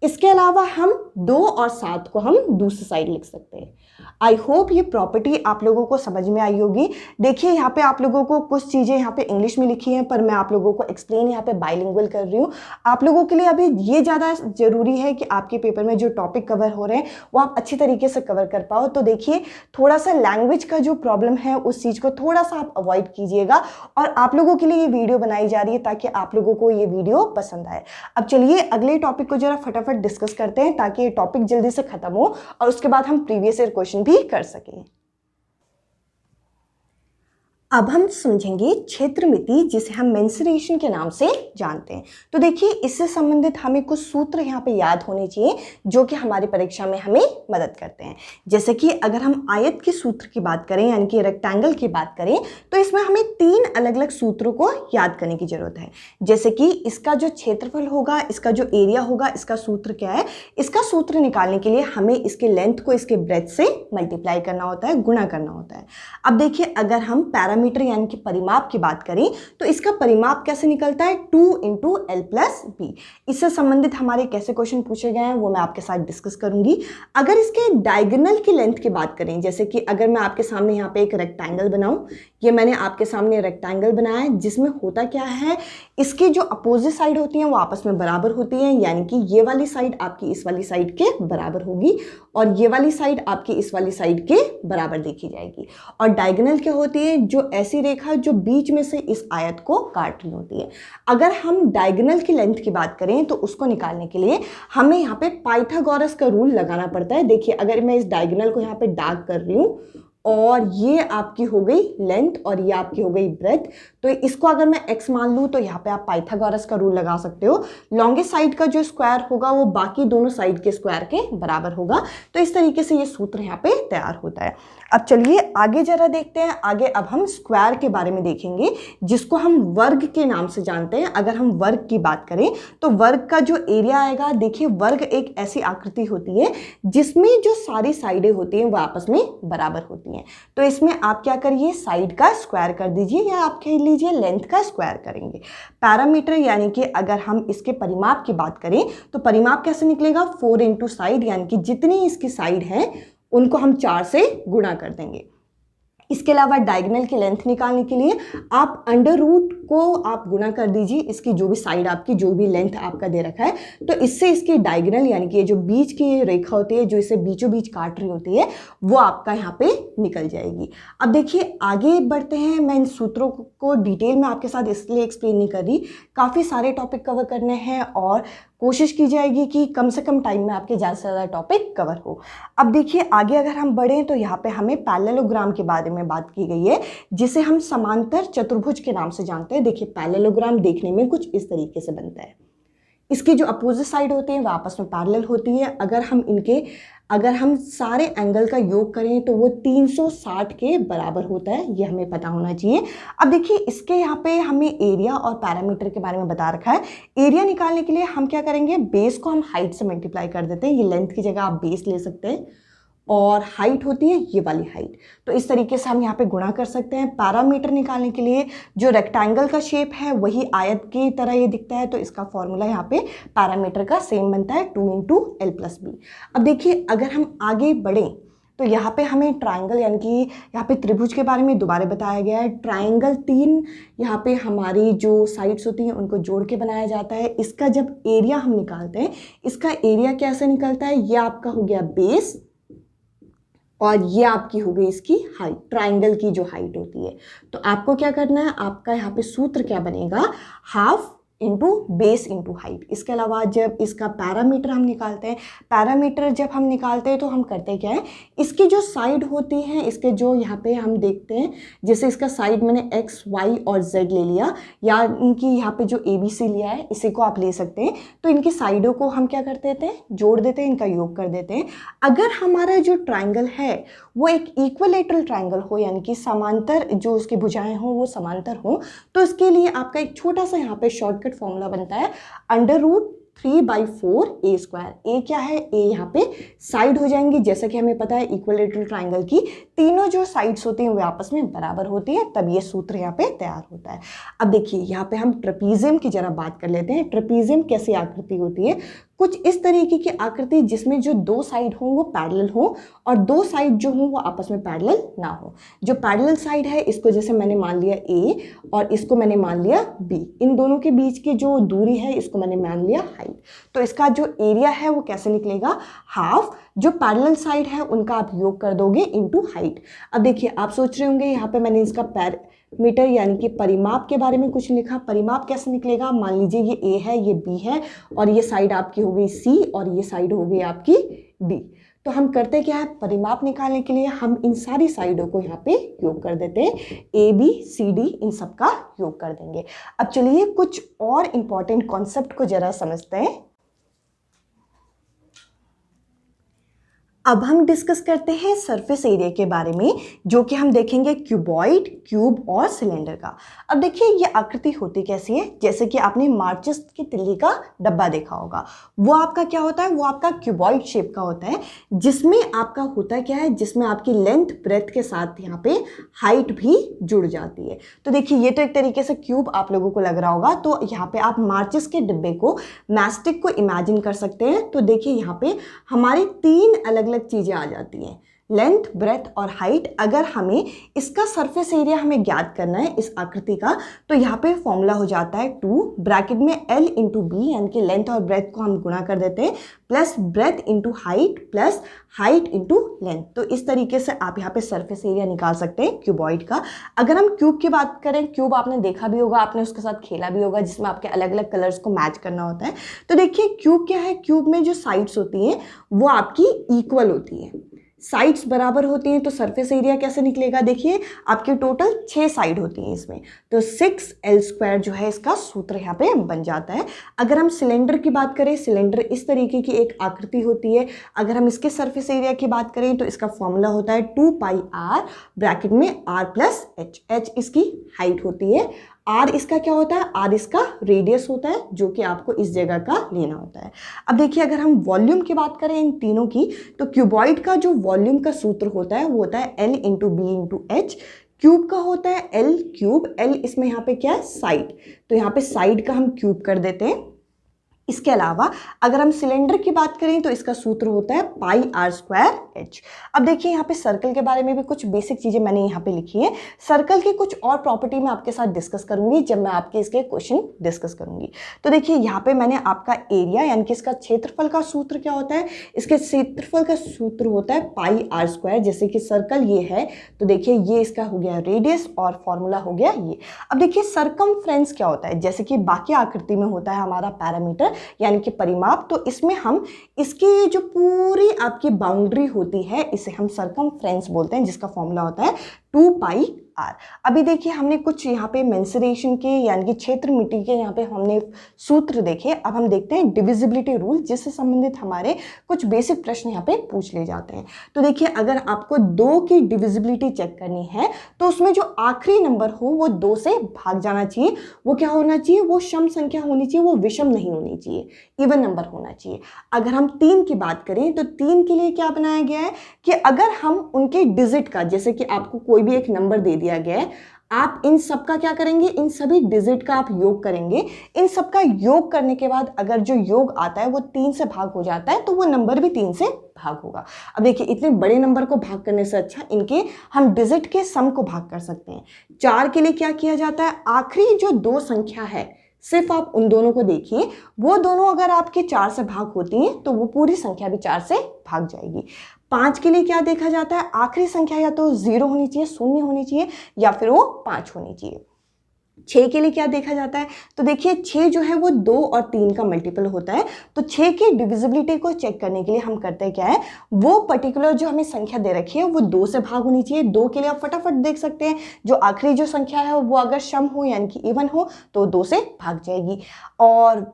इसके अलावा हम 2 और 7 को हम दूसरी साइड लिख सकते हैं। आई होप ये प्रॉपर्टी आप लोगों को समझ में आई होगी। देखिए यहाँ पे आप लोगों को कुछ चीज़ें यहाँ पे इंग्लिश में लिखी हैं, पर मैं आप लोगों को एक्सप्लेन यहाँ पे बाइलिंगुअल कर रही हूँ। आप लोगों के लिए अभी ये ज़्यादा ज़रूरी है कि आपके पेपर में जो टॉपिक कवर हो रहे हैं वो आप अच्छी तरीके से कवर कर पाओ। तो देखिए थोड़ा सा लैंग्वेज का जो प्रॉब्लम है उस चीज़ को थोड़ा सा आप अवॉइड कीजिएगा, और आप लोगों के लिए ये वीडियो बनाई जा रही है ताकि आप लोगों को ये वीडियो पसंद आए। अब चलिए अगले टॉपिक को जरा फटाफट डिस्कस करते हैं ताकि ये टॉपिक जल्दी से खत्म हो और उसके बाद हम प्रीवियस ईयर क्वेश्चन भी कर सकें। अब हम समझेंगे क्षेत्रमिति, जिसे हम मेंसुरेशन के नाम से जानते हैं। तो देखिए इससे संबंधित हमें कुछ सूत्र यहाँ पे याद होने चाहिए जो कि हमारी परीक्षा में हमें मदद करते हैं। जैसे कि अगर हम आयत के सूत्र की बात करें यानी कि रेक्टेंगल की बात करें, तो इसमें हमें 3 अलग अलग सूत्रों को याद करने की जरूरत है। जैसे कि इसका जो क्षेत्रफल होगा, इसका जो एरिया होगा, इसका सूत्र क्या है। इसका सूत्र निकालने के लिए हमें इसके लेंथ को इसके ब्रेथ से मल्टीप्लाई करना होता है, गुणा करना होता है। अब देखिए अगर हम पैरामीटर यानी कि परिमाप की बात करें तो इसका परिमाप कैसे निकलता है, 2 × L+B। इससे संबंधित हमारे कैसे क्वेश्चन पूछे गए हैं वो मैं आपके साथ डिस्कस करूंगी। अगर इसके डायगोनल की लेंथ की बात करें, जैसे कि अगर मैं आपके सामने यहाँ पे एक रेक्टेंगल बनाऊं, ये मैंने आपके सामने रेक्टेंगल बनाया है जिसमें होता क्या है, इसकी जो अपोजिट साइड होती है वो आपस में बराबर होती है, यानी कि ये वाली साइड आपकी इस वाली साइड के बराबर होगी और ये वाली साइड आपकी इस वाली साइड के बराबर देखी जाएगी। और डायगोनल क्या होती है, जो ऐसी रेखा जो बीच में से इस आयत को काट रही होती है। अगर हम डायगोनल की लेंथ की बात करें तो उसको निकालने के लिए हमें यहाँ पे पाइथागोरस का रूल लगाना पड़ता है। देखिए अगर मैं इस डायगोनल को यहाँ पे डार्क कर रही हूँ और ये आपकी हो गई लेंथ और ये आपकी हो गई ब्रेथ, तो इसको अगर मैं x मान लूँ तो यहाँ पे आप पाइथागोरस का रूल लगा सकते हो। लॉन्गेस्ट साइड का जो स्क्वायर होगा वो बाकी दोनों साइड के स्क्वायर के बराबर होगा। तो इस तरीके से ये सूत्र यहाँ पे तैयार होता है। अब चलिए आगे जरा देखते हैं। आगे अब हम स्क्वायर के बारे में देखेंगे जिसको हम वर्ग के नाम से जानते हैं। अगर हम वर्ग की बात करें तो वर्ग का जो एरिया आएगा, देखिए वर्ग एक ऐसी आकृति होती है जिसमें जो सारी साइडें होती हैं वो आपस में बराबर होती हैं। तो इसमें आप क्या करिए, साइड का स्क्वायर कर दीजिए या आप कह लीजिए लेंथ का स्क्वायर करेंगे। पैरामीटर यानी कि अगर हम इसके परिमाप की बात करें तो परिमाप कैसे निकलेगा, 4 × साइड, यानी कि जितनी इसकी साइड है उनको हम 4 से गुणा कर देंगे। इसके अलावा डायगोनल की लेंथ निकालने के लिए आप अंडर रूट को आप गुणा कर दीजिए इसकी जो भी साइड आपकी जो भी लेंथ आपका दे रखा है, तो इससे इसकी डायगोनल यानी कि ये जो बीच की रेखा होती है जो इसे बीचों बीच काट रही होती है वो आपका यहाँ पे निकल जाएगी। अब देखिए आगे बढ़ते हैं। मैं इन सूत्रों को डिटेल में आपके साथ इसलिए एक्सप्लेन नहीं कर रही, काफ़ी सारे टॉपिक कवर करने हैं और कोशिश की जाएगी कि कम से कम टाइम में आपके ज़्यादा से ज़्यादा टॉपिक कवर हो। अब देखिए आगे अगर हम बढ़ें तो यहाँ पे हमें पैरेललोग्राम के बारे में बात की गई है जिसे हम समांतर चतुर्भुज के नाम से जानते हैं। देखिए पैरेललोग्राम देखने में कुछ इस तरीके से बनता है। इसकी जो अपोजिट साइड होती है वो आपस में पैरेलल होती है। अगर हम सारे एंगल का योग करें तो वो 360 के बराबर होता है, ये हमें पता होना चाहिए। अब देखिए इसके यहाँ पे हमें एरिया और पैरामीटर के बारे में बता रखा है। एरिया निकालने के लिए हम क्या करेंगे, बेस को हम हाइट से मल्टीप्लाई कर देते हैं। ये लेंथ की जगह आप बेस ले सकते हैं और हाइट होती है ये वाली हाइट, तो इस तरीके से हम यहाँ पे गुणा कर सकते हैं। पैरामीटर निकालने के लिए जो रेक्टेंगल का शेप है वही आयत की तरह ये दिखता है, तो इसका फॉर्मूला यहाँ पे पैरामीटर का सेम बनता है, 2 × L+B। अब देखिए अगर हम आगे बढ़ें तो यहाँ पे हमें ट्राइंगल यानी कि यहाँ पे त्रिभुज के बारे में दोबारा बताया गया है। ट्राइंगल 3 यहाँ पे हमारी जो साइड्स होती हैं उनको जोड़ के बनाया जाता है। इसका जब एरिया हम निकालते हैं, इसका एरिया कैसे निकलता है, ये आपका हो गया बेस और ये आपकी हो गई इसकी हाइट, ट्राइंगल की जो हाइट होती है। तो आपको क्या करना है, आपका यहाँ पे सूत्र क्या बनेगा, 1/2 इंटू बेस इंटू हाइट। इसके अलावा जब इसका पैरामीटर हम निकालते हैं, पैरामीटर जब हम निकालते हैं तो हम करते क्या है, इसकी जो साइड होती है, इसके जो यहाँ पे हम देखते हैं, जैसे इसका साइड मैंने एक्स वाई और जेड ले लिया, या इनकी यहाँ पे जो ABC लिया है इसी को आप ले सकते हैं। तो इनकी साइडों को हम क्या कर देते हैं, जोड़ देते हैं, इनका योग कर देते हैं। अगर हमारा जो ट्राइंगल है वो एक इक्विलेटरल ट्राइंगल हो, यानी कि समांतर जो उसकी भुजाएं हो वो समांतर हो, तो इसके लिए आपका एक छोटा सा यहाँ पे शॉर्टकट फॉर्मूला बनता है, √3/4 a स्क्वायर। ए क्या है, ए यहाँ पे साइड हो जाएंगी, जैसा कि हमें पता है इक्विलेटरल ट्राइंगल की तीनों जो साइड्स होती हैं वे आपस में बराबर होती है, तब ये सूत्र यहाँ पे तैयार होता है। अब देखिए यहाँ पे हम ट्रेपीजियम की जरा बात कर लेते हैं। ट्रेपीजियम कैसी आकृति होती है, कुछ इस तरीके की आकृति जिसमें जो दो साइड हो वो पैरेलल हो और दो साइड जो हो वो आपस में पैरेलल ना हो। जो पैरेलल साइड है इसको जैसे मैंने मान लिया A और इसको मैंने मान लिया B, इन दोनों के बीच की जो दूरी है इसको मैंने मान लिया हाइट। तो इसका जो एरिया है वो कैसे निकलेगा, हाफ जो पैरेलल साइड है उनका आप योग कर दोगे इनटू हाइट। अब देखिए आप सोच रहे होंगे यहाँ पे मैंने इसका मीटर यानी कि परिमाप के बारे में कुछ लिखा, परिमाप कैसे निकलेगा, मान लीजिए ये A है, ये B है और ये साइड आपकी हो गई C और ये साइड हो गई आपकी D। तो हम करते क्या है, परिमाप निकालने के लिए हम इन सारी साइडों को यहाँ पे योग कर देते हैं, ABCD इन सब का योग कर देंगे। अब चलिए कुछ और इंपॉर्टेंट कॉन्सेप्ट को जरा समझते हैं। अब हम डिस्कस करते हैं सरफेस एरिया के बारे में, जो कि हम देखेंगे क्यूबॉइड, क्यूब और सिलेंडर का। अब देखिए ये आकृति होती कैसी है, जैसे कि आपने माचिस की तिल्ली का डब्बा देखा होगा, वो आपका क्या होता है, वो आपका क्यूबॉइड शेप का होता है, जिसमें आपका होता क्या है, जिसमें आपकी लेंथ ब्रेथ के साथ यहाँ पे हाइट भी जुड़ जाती है। तो देखिए ये तो एक तरीके से क्यूब आप लोगों को लग रहा होगा, तो यहाँ पे आप माचिस के डिब्बे को, मैस्टिक को इमेजिन कर सकते हैं। तो देखिए यहाँ पे हमारी तीन अलग अलग चीजें आ जाती हैं, लेंथ, ब्रेथ और हाइट। अगर हमें इसका सरफेस एरिया हमें ज्ञात करना है इस आकृति का, तो यहाँ पे फॉर्मूला हो जाता है 2 ब्रैकेट में L इंटू बी, यानी कि लेंथ और ब्रेथ को हम गुणा कर देते हैं, plus breadth into height plus height into length. तो इस तरीके से आप यहाँ पे सरफेस एरिया निकाल सकते हैं क्यूबॉइड का। अगर हम क्यूब की बात करें, क्यूब आपने देखा भी होगा, आपने उसके साथ खेला भी होगा, जिसमें आपके अलग अलग कलर्स को मैच करना होता है। तो देखिए क्यूब क्या है, क्यूब में जो साइड्स होती हैं वो आपकी इक्वल होती है, साइड्स बराबर होती हैं। तो सरफेस एरिया कैसे निकलेगा, देखिए आपके टोटल 6 साइड होती हैं इसमें, तो 6L² जो है इसका सूत्र यहाँ पे बन जाता है। अगर हम सिलेंडर की बात करें, सिलेंडर इस तरीके की एक आकृति होती है। अगर हम इसके सरफेस एरिया की बात करें तो इसका फॉर्मूला होता है 2πr ब्रैकेट में r प्लस h। h इसकी हाइट होती है, आर इसका क्या होता है, आर इसका रेडियस होता है, जो कि आपको इस जगह का लेना होता है। अब देखिए अगर हम वॉल्यूम की बात करें इन तीनों की, तो क्यूबॉइड का जो वॉल्यूम का सूत्र होता है वो होता है L into B into H. Cube का होता है L क्यूब, L इसमें यहाँ पे क्या है, साइड, तो यहाँ पे साइड का हम क्यूब कर देते हैं। इसके अलावा अगर हम सिलेंडर की बात करें तो इसका सूत्र होता है πr²h। अब देखिए यहाँ पे सर्कल के बारे में भी कुछ बेसिक चीजें मैंने यहाँ पे लिखी है। सर्कल की कुछ और प्रॉपर्टी मैं आपके साथ डिस्कस करूंगी जब मैं आपके इसके क्वेश्चन डिस्कस करूंगी। तो देखिए यहाँ पे मैंने आपका एरिया यानी कि इसका क्षेत्रफल का सूत्र क्या होता है, इसके क्षेत्रफल का सूत्र होता है πr²। जैसे कि सर्कल ये है तो देखिए ये इसका हो गया रेडियस और फॉर्मूला हो गया ये। अब देखिए सरकमफ्रेंस क्या होता है, जैसे कि बाकी आकृति में होता है हमारा पैरामीटर यानी कि परिमाप, तो इसमें हम इसकी जो पूरी आपकी बाउंड्री होती है इसे हम सरकमफ्रेंस बोलते हैं, जिसका फॉर्मूला होता है 2πr। अभी देखिए हमने कुछ यहाँ पे मेंसुरेशन के यानी कि क्षेत्र मिति के यहाँ पे हमने सूत्र देखे। अब हम देखते हैं डिविजिबिलिटी रूल, जिससे संबंधित हमारे कुछ बेसिक प्रश्न यहाँ पे पूछ ले जाते हैं। तो देखिए अगर आपको 2 की डिविजिबिलिटी चेक करनी है तो उसमें जो आखिरी नंबर हो वो 2 से भाग जाना चाहिए। वो क्या होना चाहिए, वो सम संख्या होनी चाहिए, वो विषम नहीं होनी चाहिए, इवन नंबर होना चाहिए। अगर हम 3 की बात करें तो 3 के लिए क्या बनाया गया है कि अगर हम उनके डिजिट का, जैसे कि आपको कोई भी एक नंबर दे दिया गया है, आप इन सब का क्या करेंगे, इन सभी डिजिट का आप योग करेंगे। इन सब का योग करने के बाद अगर जो योग आता है वो 3 से भाग हो जाता है तो वो नंबर भी 3 से भाग होगा। अब देखिए इतने बड़े नंबर को भाग करने से अच्छा इनके हम डिजिट के सम को भाग कर सकते हैं। 4 के लिए क्या किया जाता है, आखिरी जो 2 संख्या है सिर्फ आप उन दोनों को देखिए, वो दोनों अगर आपके 4 से भाग होती हैं तो वो पूरी संख्या भी 4 से भाग जाएगी। 5 के लिए क्या देखा जाता है, आखिरी संख्या या तो 0 होनी चाहिए, 0 होनी चाहिए, या फिर वो 5 होनी चाहिए। 6 के लिए क्या देखा जाता है, तो देखिए 6 जो है वो 2 और 3 का मल्टीपल होता है। तो 6 की डिविजिबिलिटी को चेक करने के लिए हम करते हैं क्या है, वो पर्टिकुलर जो हमें संख्या दे रखी है वो 2 से भाग होनी चाहिए। 2 के लिए आप फटाफट देख सकते हैं, जो आखिरी जो संख्या है वो अगर सम हो यानी कि इवन हो तो 2 से भाग जाएगी। और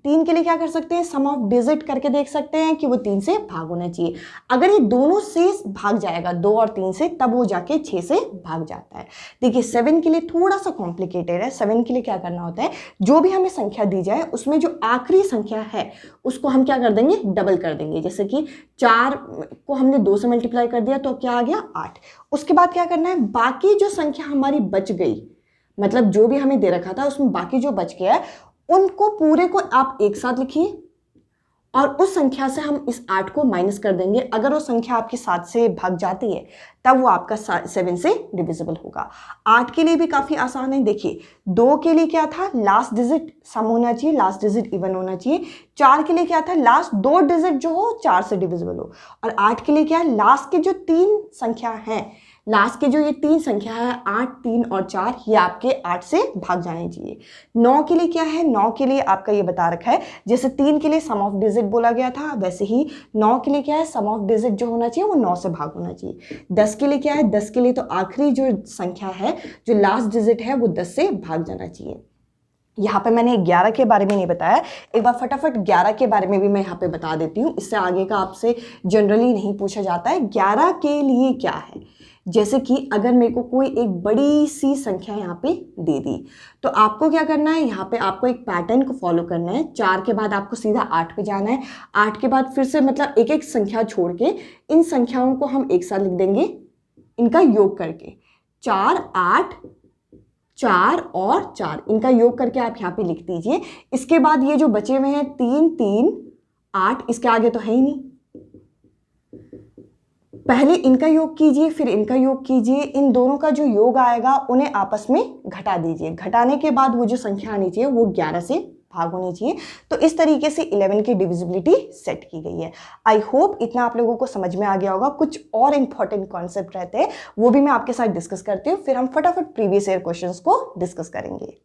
3 के लिए क्या कर सकते हैं, सम ऑफ डिजिट करके देख सकते हैं कि वो 3 से भाग होना चाहिए। अगर ये दोनों से भाग जाएगा 2 और 3 से, तब वो जाके 6 से भाग जाता है। देखिए 7 के लिए थोड़ा सा कॉम्प्लिकेटेड है। 7 के लिए क्या करना होता है, जो भी हमें संख्या दी जाए उसमें जो आखिरी संख्या है उसको हम क्या कर देंगे, डबल कर देंगे। जैसे कि 4 को हमने 2 से मल्टीप्लाई कर दिया तो क्या आ गया 8। उसके बाद क्या करना है, बाकी जो संख्या हमारी बच गई, मतलब जो भी हमें दे रखा था उसमें बाकी जो बच गया है उनको पूरे को आप एक साथ लिखिए और उस संख्या से हम इस 8 को माइनस कर देंगे। अगर वो संख्या आपकी 7 से भाग जाती है तब वो आपका 7 से डिविजिबल होगा। 8 के लिए भी काफ़ी आसान है। देखिए 2 के लिए क्या था, लास्ट डिजिट सम होना चाहिए, लास्ट डिजिट इवन होना चाहिए। 4 के लिए क्या था, लास्ट 2 डिजिट जो हो 4 से डिविजिबल हो। और 8 के लिए क्या है, लास्ट के जो 3 संख्या हैं, लास्ट के जो ये 3 संख्या है 8, 3 और 4, ये आपके 8 से भाग जाने चाहिए। 9 के लिए क्या है, 9 के लिए आपका ये बता रखा है, जैसे 3 के लिए सम ऑफ डिजिट बोला गया था वैसे ही 9 के लिए क्या है, सम ऑफ डिजिट जो होना चाहिए वो 9 से भाग होना चाहिए। 10 के लिए क्या है, 10 के लिए तो आखिरी जो संख्या है, जो लास्ट डिजिट है वो 10 से भाग जाना चाहिए। यहाँ पे मैंने 11 के बारे में नहीं बताया, एक बार फटाफट 11 के बारे में भी मैं यहाँ पे बता देती हूँ। इससे आगे का आपसे जनरली नहीं पूछा जाता है। 11 के लिए क्या है, जैसे कि अगर मेरे को कोई एक बड़ी सी संख्या यहाँ पे दे दी तो आपको क्या करना है, यहाँ पे आपको एक पैटर्न को फॉलो करना है। 4 के बाद आपको सीधा 8 पे जाना है। 8 के बाद फिर से मतलब एक एक संख्या छोड़ के इन संख्याओं को हम एक साथ लिख देंगे, इनका योग करके 4, 8, 4 और 4, इनका योग करके आप यहाँ पे लिख दीजिए। इसके बाद ये जो बचे हुए हैं 3, 3, 8, इसके आगे तो है ही नहीं, पहले इनका योग कीजिए फिर इनका योग कीजिए। इन दोनों का जो योग आएगा उन्हें आपस में घटा दीजिए। घटाने के बाद वो जो संख्या आनी चाहिए वो 11 से भाग होनी चाहिए। तो इस तरीके से 11 की डिविजिबिलिटी सेट की गई है। आई होप इतना आप लोगों को समझ में आ गया होगा। कुछ और इंपॉर्टेंट कॉन्सेप्ट रहते हैं वो भी मैं आपके साथ डिस्कस करती हूँ, फिर हम फटाफट प्रीवियस ईयर क्वेश्चंस को डिस्कस करेंगे।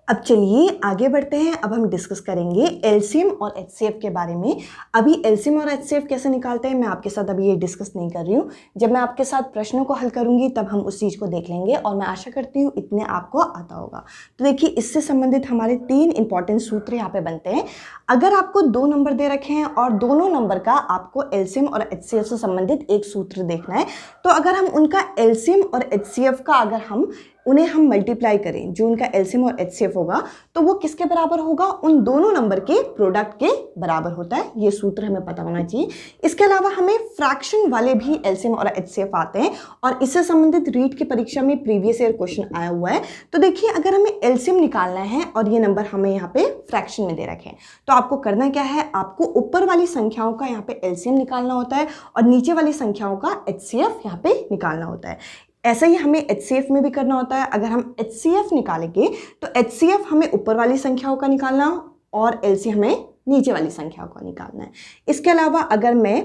अब चलिए आगे बढ़ते हैं। अब हम डिस्कस करेंगे एलसीएम और एचसीएफ के बारे में। अभी एलसीएम और एचसीएफ कैसे निकालते हैं मैं आपके साथ अभी ये डिस्कस नहीं कर रही हूँ। जब मैं आपके साथ प्रश्नों को हल करूंगी तब हम उस चीज़ को देख लेंगे और मैं आशा करती हूँ इतने आपको आता होगा। तो देखिए इससे संबंधित हमारे 3 इंपॉर्टेंट सूत्र यहाँ पे बनते हैं। अगर आपको 2 नंबर दे रखे हैं और दोनों नंबर का आपको एलसीएम और एचसीएफ से संबंधित एक सूत्र देखना है, तो अगर हम उनका एलसीएम और एचसीएफ का अगर उन्हें हम मल्टीप्लाई करें, जो उनका एलसीएम और एचसीएफ होगा तो वो किसके बराबर होगा, उन दोनों नंबर के प्रोडक्ट के बराबर होता है। ये सूत्र हमें पता होना चाहिए। इसके अलावा हमें फ्रैक्शन वाले भी एलसीएम और एचसीएफ आते हैं और इससे संबंधित रीट की परीक्षा में प्रीवियस ईयर क्वेश्चन आया हुआ है। तो देखिए अगर हमें एलसीएम निकालना है और ये नंबर हमें यहाँ पे फ्रैक्शन में दे रखे हैं, तो आपको करना क्या है, आपको ऊपर वाली संख्याओं का यहाँ पे एलसीएम निकालना होता है और नीचे वाली संख्याओं का एचसीएफ यहाँ पे निकालना होता है। ऐसा ही हमें एचसीएफ में भी करना होता है। अगर हम एचसीएफ निकालेंगे तो एचसीएफ हमें ऊपर वाली संख्याओं का निकालना और एलसी हमें नीचे वाली संख्याओं का निकालना है। इसके अलावा अगर मैं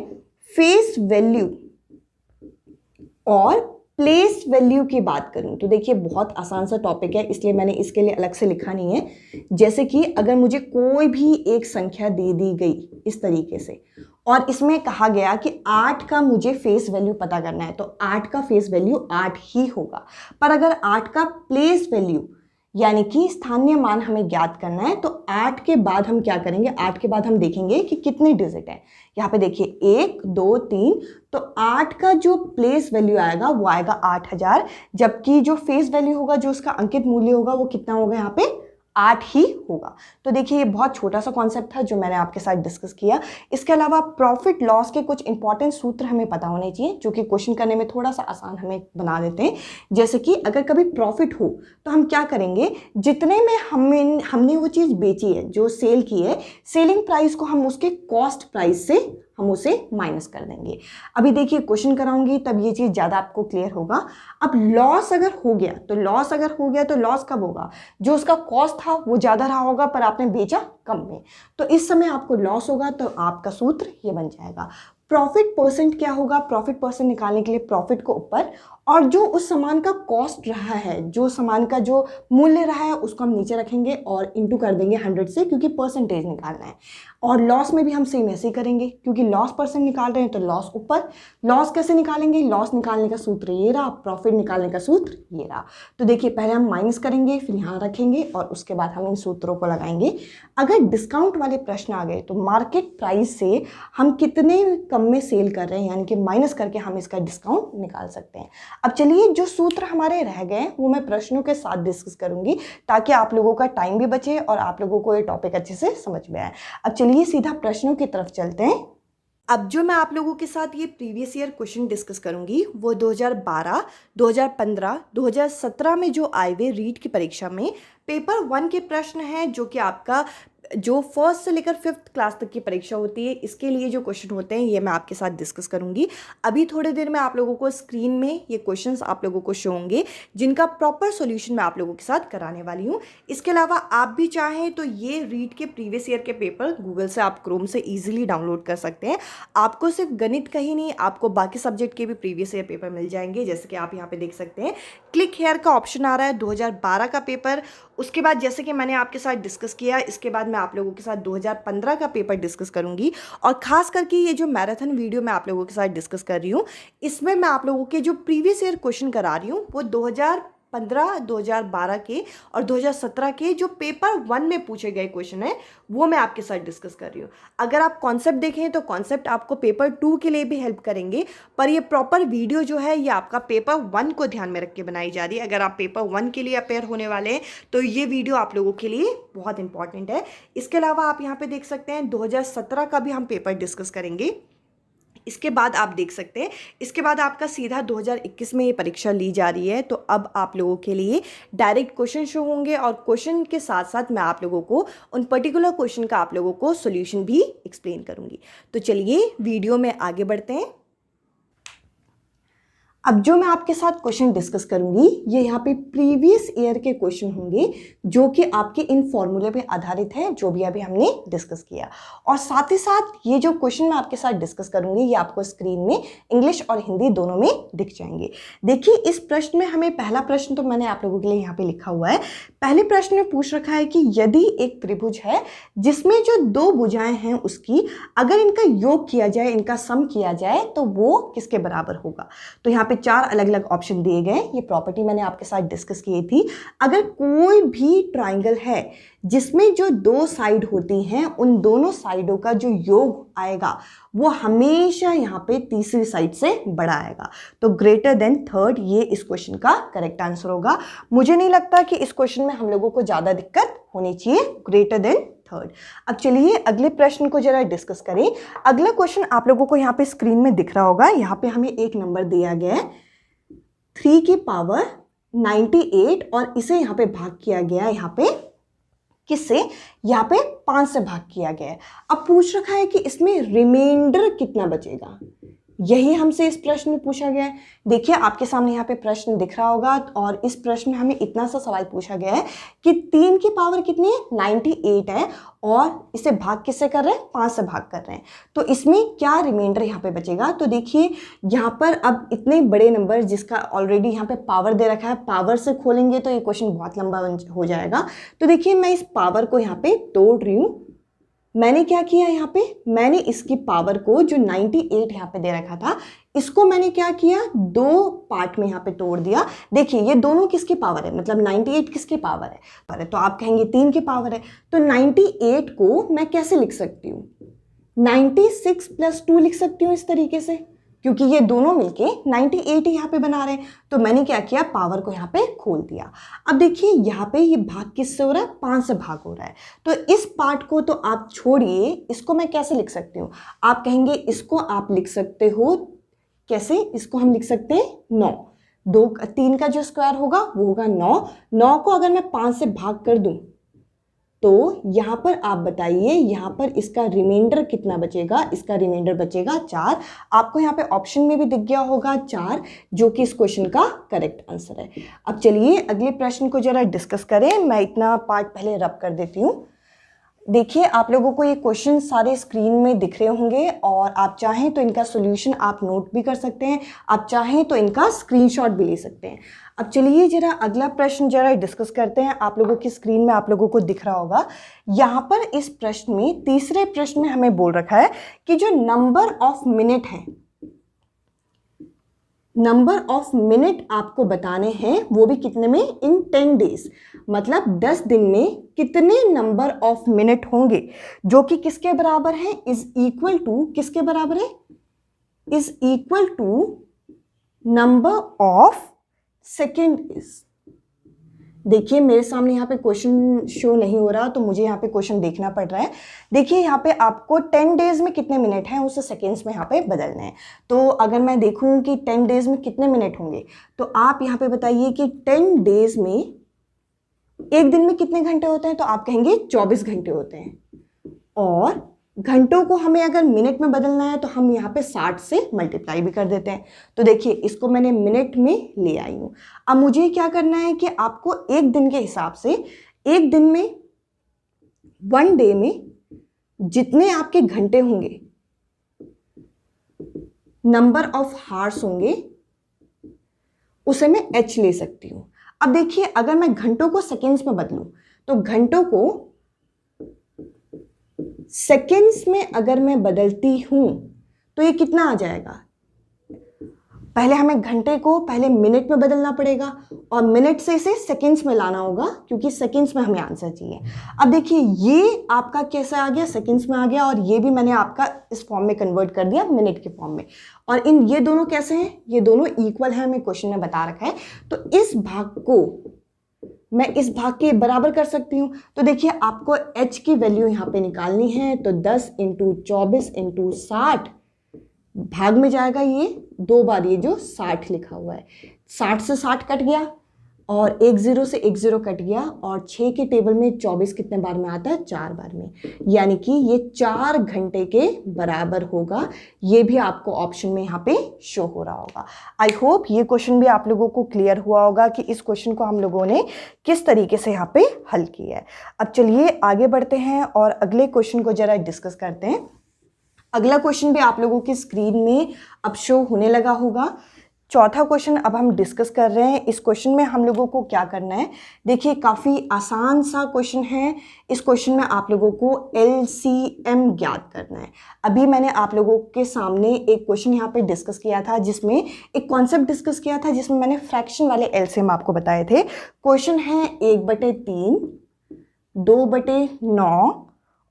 फेस वैल्यू और प्लेस वैल्यू की बात करूं तो देखिए बहुत आसान सा टॉपिक है, इसलिए मैंने इसके लिए अलग से लिखा नहीं है। जैसे कि अगर मुझे कोई भी एक संख्या दे दी गई इस तरीके से और इसमें कहा गया कि 8 का मुझे फेस वैल्यू पता करना है, तो 8 का फेस वैल्यू 8 ही होगा। पर अगर 8 का प्लेस वैल्यू यानी कि स्थानीय मान हमें ज्ञात करना है, तो 8 के बाद हम क्या करेंगे, 8 के बाद हम देखेंगे कि कितने डिजिट है। यहाँ पे देखिए 1, 2, 3, तो 8 का जो प्लेस वैल्यू आएगा वो आएगा 8000, जबकि जो फेस वैल्यू होगा, जो उसका अंकित मूल्य होगा वो कितना होगा, यहाँ पे 8 ही होगा। तो देखिए ये बहुत छोटा सा कॉन्सेप्ट था जो मैंने आपके साथ डिस्कस किया। इसके अलावा प्रॉफिट लॉस के कुछ इंपॉर्टेंट सूत्र हमें पता होने चाहिए जो कि क्वेश्चन करने में थोड़ा सा आसान हमें बना देते हैं। जैसे कि अगर कभी प्रॉफिट हो तो हम क्या करेंगे, जितने में हमने वो चीज़ बेची है, जो सेल की है, सेलिंग प्राइस को हम उसके कॉस्ट प्राइस से हम उसे माइनस कर देंगे। अभी देखिए क्वेश्चन कराऊंगी तब ये चीज़ ज़्यादा आपको क्लियर होगा। अब लॉस अगर हो गया तो लॉस कब होगा, जो उसका कॉस्ट था वो ज़्यादा रहा होगा पर आपने बेचा कम में, तो इस समय आपको लॉस होगा। तो आपका सूत्र ये बन जाएगा, प्रॉफिट परसेंट क्या होगा, प्रॉफिट परसेंट निकालने के लिए प्रॉफिट को ऊपर और जो उस सामान का कॉस्ट रहा है, जो सामान का जो मूल्य रहा है उसको हम नीचे रखेंगे और इंटू कर देंगे 100 से, क्योंकि परसेंटेज निकालना है। और लॉस में भी हम सेम ऐसे ही करेंगे, क्योंकि लॉस परसेंट निकाल रहे हैं तो लॉस ऊपर। लॉस कैसे निकालेंगे, लॉस निकालने का सूत्र ये रहा, प्रॉफिट निकालने का सूत्र ये रहा। तो देखिए पहले हम माइनस करेंगे, फिर यहाँ रखेंगे और उसके बाद हम इन सूत्रों को लगाएंगे। अगर डिस्काउंट वाले प्रश्न आ गए तो मार्केट प्राइस से हम कितने कम में सेल कर रहे हैं, यानी कि माइनस करके हम इसका डिस्काउंट निकाल सकते हैं। अब चलिए जो सूत्र हमारे रह गए वो मैं प्रश्नों के साथ डिस्कस करूंगी, ताकि आप लोगों का टाइम भी बचे और आप लोगों को ये टॉपिक अच्छे से समझ में आए। अब चलिए सीधा प्रश्नों की तरफ चलते हैं। अब जो मैं आप लोगों के साथ ये प्रीवियस ईयर क्वेश्चन डिस्कस करूंगी वो 2012, 2015, 2017 में जो आए हुए रीट की परीक्षा में पेपर 1 के प्रश्न हैं, जो कि आपका जो फर्स्ट से लेकर 5th क्लास तक की परीक्षा होती है, इसके लिए जो क्वेश्चन होते हैं ये मैं आपके साथ डिस्कस करूंगी। अभी थोड़ी देर में आप लोगों को स्क्रीन में ये क्वेश्चंस आप लोगों को शो होंगे, जिनका प्रॉपर सॉल्यूशन मैं आप लोगों के साथ कराने वाली हूँ। इसके अलावा आप भी चाहें तो ये रीट के प्रीवियस ईयर के पेपर गूगल से आप क्रोम से ईजिली डाउनलोड कर सकते हैं। आपको सिर्फ गणित का ही नहीं, आपको बाकी सब्जेक्ट के भी प्रीवियस ईयर पेपर मिल जाएंगे। जैसे कि आप यहाँ पे देख सकते हैं क्लिक हेयर का ऑप्शन आ रहा है 2012 का पेपर। उसके बाद जैसे कि मैंने आपके साथ डिस्कस किया, इसके बाद मैं आप लोगों के साथ 2015 का पेपर डिस्कस करूंगी। और खास करके ये जो मैराथन वीडियो मैं आप लोगों के साथ डिस्कस कर रही हूँ, इसमें मैं आप लोगों के जो प्रीवियस ईयर क्वेश्चन करा रही हूँ वो 2015, 2012 के और 2017 के जो पेपर 1 में पूछे गए क्वेश्चन है वो मैं आपके साथ डिस्कस कर रही हूँ। अगर आप कॉन्सेप्ट देखें तो कॉन्सेप्ट आपको पेपर 2 के लिए भी हेल्प करेंगे, पर ये प्रॉपर वीडियो जो है ये आपका पेपर 1 को ध्यान में रख के बनाई जा रही है। अगर आप पेपर 1 के लिए अपेयर होने वाले हैं तो ये वीडियो आप लोगों के लिए बहुत इंपॉर्टेंट है। इसके अलावा आप यहाँ पे देख सकते हैं 2017 का भी हम पेपर डिस्कस करेंगे। इसके बाद आप देख सकते हैं, इसके बाद आपका सीधा 2021 में ये परीक्षा ली जा रही है। तो अब आप लोगों के लिए डायरेक्ट क्वेश्चन शो होंगे और क्वेश्चन के साथ साथ मैं आप लोगों को उन पर्टिकुलर क्वेश्चन का आप लोगों को सॉल्यूशन भी एक्सप्लेन करूंगी। तो चलिए वीडियो में आगे बढ़ते हैं। अब जो मैं आपके साथ क्वेश्चन डिस्कस करूंगी ये यहाँ पे प्रीवियस ईयर के क्वेश्चन होंगे, जो कि आपके इन फॉर्मूले पे आधारित है जो भी अभी हमने डिस्कस किया। और साथ ही साथ ये जो क्वेश्चन मैं आपके साथ डिस्कस करूंगी ये आपको स्क्रीन में इंग्लिश और हिंदी दोनों में दिख जाएंगे। देखिए इस प्रश्न में हमें पहला प्रश्न तो मैंने आप लोगों के लिए यहाँ पे लिखा हुआ है। पहले प्रश्न में पूछ रखा है कि यदि एक त्रिभुज है जिसमें जो 2 भुजाएं हैं उसकी अगर इनका योग किया जाए, इनका सम किया जाए तो वो किसके बराबर होगा। तो यहाँ 4 अलग अलग ऑप्शन दिए गए। ये प्रॉपर्टी मैंने आपके साथ डिस्कस की थी। अगर कोई भी ट्राइंगल है जिसमें जो 2 साइड होती हैं उन दोनों साइडों का जो योग आएगा वो हमेशा यहाँ पे तीसरी साइड से बड़ा आएगा। तो ग्रेटर देन थर्ड ये इस क्वेश्चन का करेक्ट आंसर होगा। मुझे नहीं लगता कि इस क्वेश्चन में हम लोगों को ज्यादा दिक्कत होनी चाहिए, ग्रेटर देन थर्ड। अब चलिए अगले प्रश्न को जरा डिस्कस करें। अगला क्वेश्चन आप लोगों को यहाँ पे स्क्रीन में दिख रहा होगा। यहाँ पे हमें एक नंबर दिया गया है 3 की पावर 98 और इसे यहाँ पे भाग किया गया है, यहाँ पे किससे, यहाँ पे 5 से भाग किया गया है। अब पूछ रखा है कि इसमें रिमाइंडर कितना बचेगा, यही हमसे इस प्रश्न में पूछा गया है। देखिए आपके सामने यहाँ पे प्रश्न दिख रहा होगा और इस प्रश्न में हमें इतना सा सवाल पूछा गया है कि 3 की पावर कितनी है, 98 है और इसे भाग किससे कर रहे हैं, 5 से भाग कर रहे हैं। तो इसमें क्या रिमाइंडर यहाँ पे बचेगा। तो देखिए यहाँ पर अब इतने बड़े नंबर जिसका ऑलरेडी यहाँ पे पावर दे रखा है, पावर से खोलेंगे तो ये क्वेश्चन बहुत लंबा हो जाएगा। तो देखिए मैं इस पावर को यहाँ पे तोड़ रही हूँ। मैंने क्या किया यहाँ पे, मैंने इसकी पावर को जो 98 यहाँ पे दे रखा था इसको मैंने क्या किया, 2 पार्ट में यहाँ पे तोड़ दिया। देखिए ये दोनों किसकी पावर है, मतलब 98 किसकी पावर है, तो आप कहेंगे 3 की पावर है। तो 98 को मैं कैसे लिख सकती हूँ, 96 + 2 लिख सकती हूँ इस तरीके से, क्योंकि ये दोनों मिलके 98 ही यहाँ पे बना रहे हैं। तो मैंने क्या किया, पावर को यहाँ पे खोल दिया। अब देखिए यहाँ पे ये भाग किससे हो रहा है, 5 से भाग हो रहा है। तो इस पार्ट को तो आप छोड़िए, इसको मैं कैसे लिख सकती हूँ, आप कहेंगे इसको आप लिख सकते हो कैसे, इसको हम लिख सकते हैं 9, 3 का जो स्क्वायर होगा वो होगा 9 को अगर मैं 5 से भाग कर दूं तो यहाँ पर आप बताइए यहाँ पर इसका रिमाइंडर कितना बचेगा, इसका रिमाइंडर बचेगा 4। आपको यहाँ पे ऑप्शन में भी दिख गया होगा 4, जो कि इस क्वेश्चन का करेक्ट आंसर है। अब चलिए अगले प्रश्न को जरा डिस्कस करें। मैं इतना पार्ट पहले रब कर देती हूँ। देखिए आप लोगों को ये क्वेश्चन सारे स्क्रीन में दिख रहे होंगे और आप चाहें तो इनका सॉल्यूशन आप नोट भी कर सकते हैं, आप चाहें तो इनका स्क्रीनशॉट भी ले सकते हैं। अब चलिए जरा अगला प्रश्न जरा डिस्कस करते हैं। आप लोगों की स्क्रीन में आप लोगों को दिख रहा होगा, यहाँ पर इस प्रश्न में तीसरे प्रश्न में हमें बोल रखा है कि जो नंबर ऑफ मिनट है, नंबर ऑफ मिनट आपको बताने हैं, वो भी कितने में, इन 10 डेज, मतलब 10 दिन में कितने नंबर ऑफ मिनट होंगे, जो कि किसके बराबर है, इज इक्वल टू, किसके बराबर है, is equal to number of second. देखिए मेरे सामने यहाँ पे क्वेश्चन शो नहीं हो रहा, तो मुझे यहाँ पे क्वेश्चन देखना पड़ रहा है। देखिए यहाँ पे आपको 10 डेज में कितने मिनट हैं उसे सेकेंड्स में यहाँ पे बदलने हैं। तो अगर मैं देखूँ कि 10 डेज में कितने मिनट होंगे, तो आप यहाँ पे बताइए कि 10 डेज में एक दिन में कितने घंटे होते हैं, तो आप कहेंगे 24 घंटे होते हैं। और घंटों को हमें अगर मिनट में बदलना है तो हम यहाँ पे 60 से मल्टीप्लाई भी कर देते हैं। तो देखिए इसको मैंने मिनट में ले आई हूँ। अब मुझे क्या करना है कि आपको एक दिन के हिसाब से, एक दिन में, वन डे में जितने आपके घंटे होंगे, नंबर ऑफ हार्स होंगे, उसे मैं h ले सकती हूँ। अब देखिए अगर मैं घंटों को सेकेंड्स में बदलूं, तो घंटों को सेकेंड्स में अगर मैं बदलती हूं तो ये कितना आ जाएगा, पहले हमें घंटे को पहले मिनट में बदलना पड़ेगा और मिनट से इसे सेकेंड्स में लाना होगा, क्योंकि सेकेंड्स में हमें आंसर चाहिए। अब देखिए ये आपका कैसे आ गया, सेकेंड्स में आ गया, और ये भी मैंने आपका इस फॉर्म में कन्वर्ट कर दिया, मिनट के फॉर्म में। और इन ये दोनों कैसे हैं, ये दोनों इक्वल है, हमें क्वेश्चन में बता रखा है। तो इस भाग को मैं इस भाग के बराबर कर सकती हूँ। तो देखिए आपको h की वैल्यू यहाँ पे निकालनी है, तो 10 × 24 × 60 भाग में जाएगा, ये 2 बार, ये जो 60 लिखा हुआ है, 60 से 60 कट गया और 1 0 से 1 0 कट गया, और 6 के टेबल में 24 कितने बार में आता है, 4 बार में, यानी कि ये 4 घंटे के बराबर होगा। ये भी आपको ऑप्शन में यहाँ पे शो हो रहा होगा। आई होप ये क्वेश्चन भी आप लोगों को क्लियर हुआ होगा कि इस क्वेश्चन को हम लोगों ने किस तरीके से यहाँ पे हल किया है। अब चलिए आगे बढ़ते हैं और अगले क्वेश्चन को जरा डिस्कस करते हैं। अगला क्वेश्चन भी आप लोगों की स्क्रीन में अब शो होने लगा होगा। चौथा क्वेश्चन अब हम डिस्कस कर रहे हैं। इस क्वेश्चन में हम लोगों को क्या करना है, देखिए काफ़ी आसान सा क्वेश्चन है। इस क्वेश्चन में आप लोगों को LCM ज्ञात करना है। अभी मैंने आप लोगों के सामने एक क्वेश्चन यहाँ पे डिस्कस किया था, जिसमें एक कॉन्सेप्ट डिस्कस किया था, जिसमें मैंने फ्रैक्शन वाले LCM आपको बताए थे। क्वेश्चन है 1/3, 2/9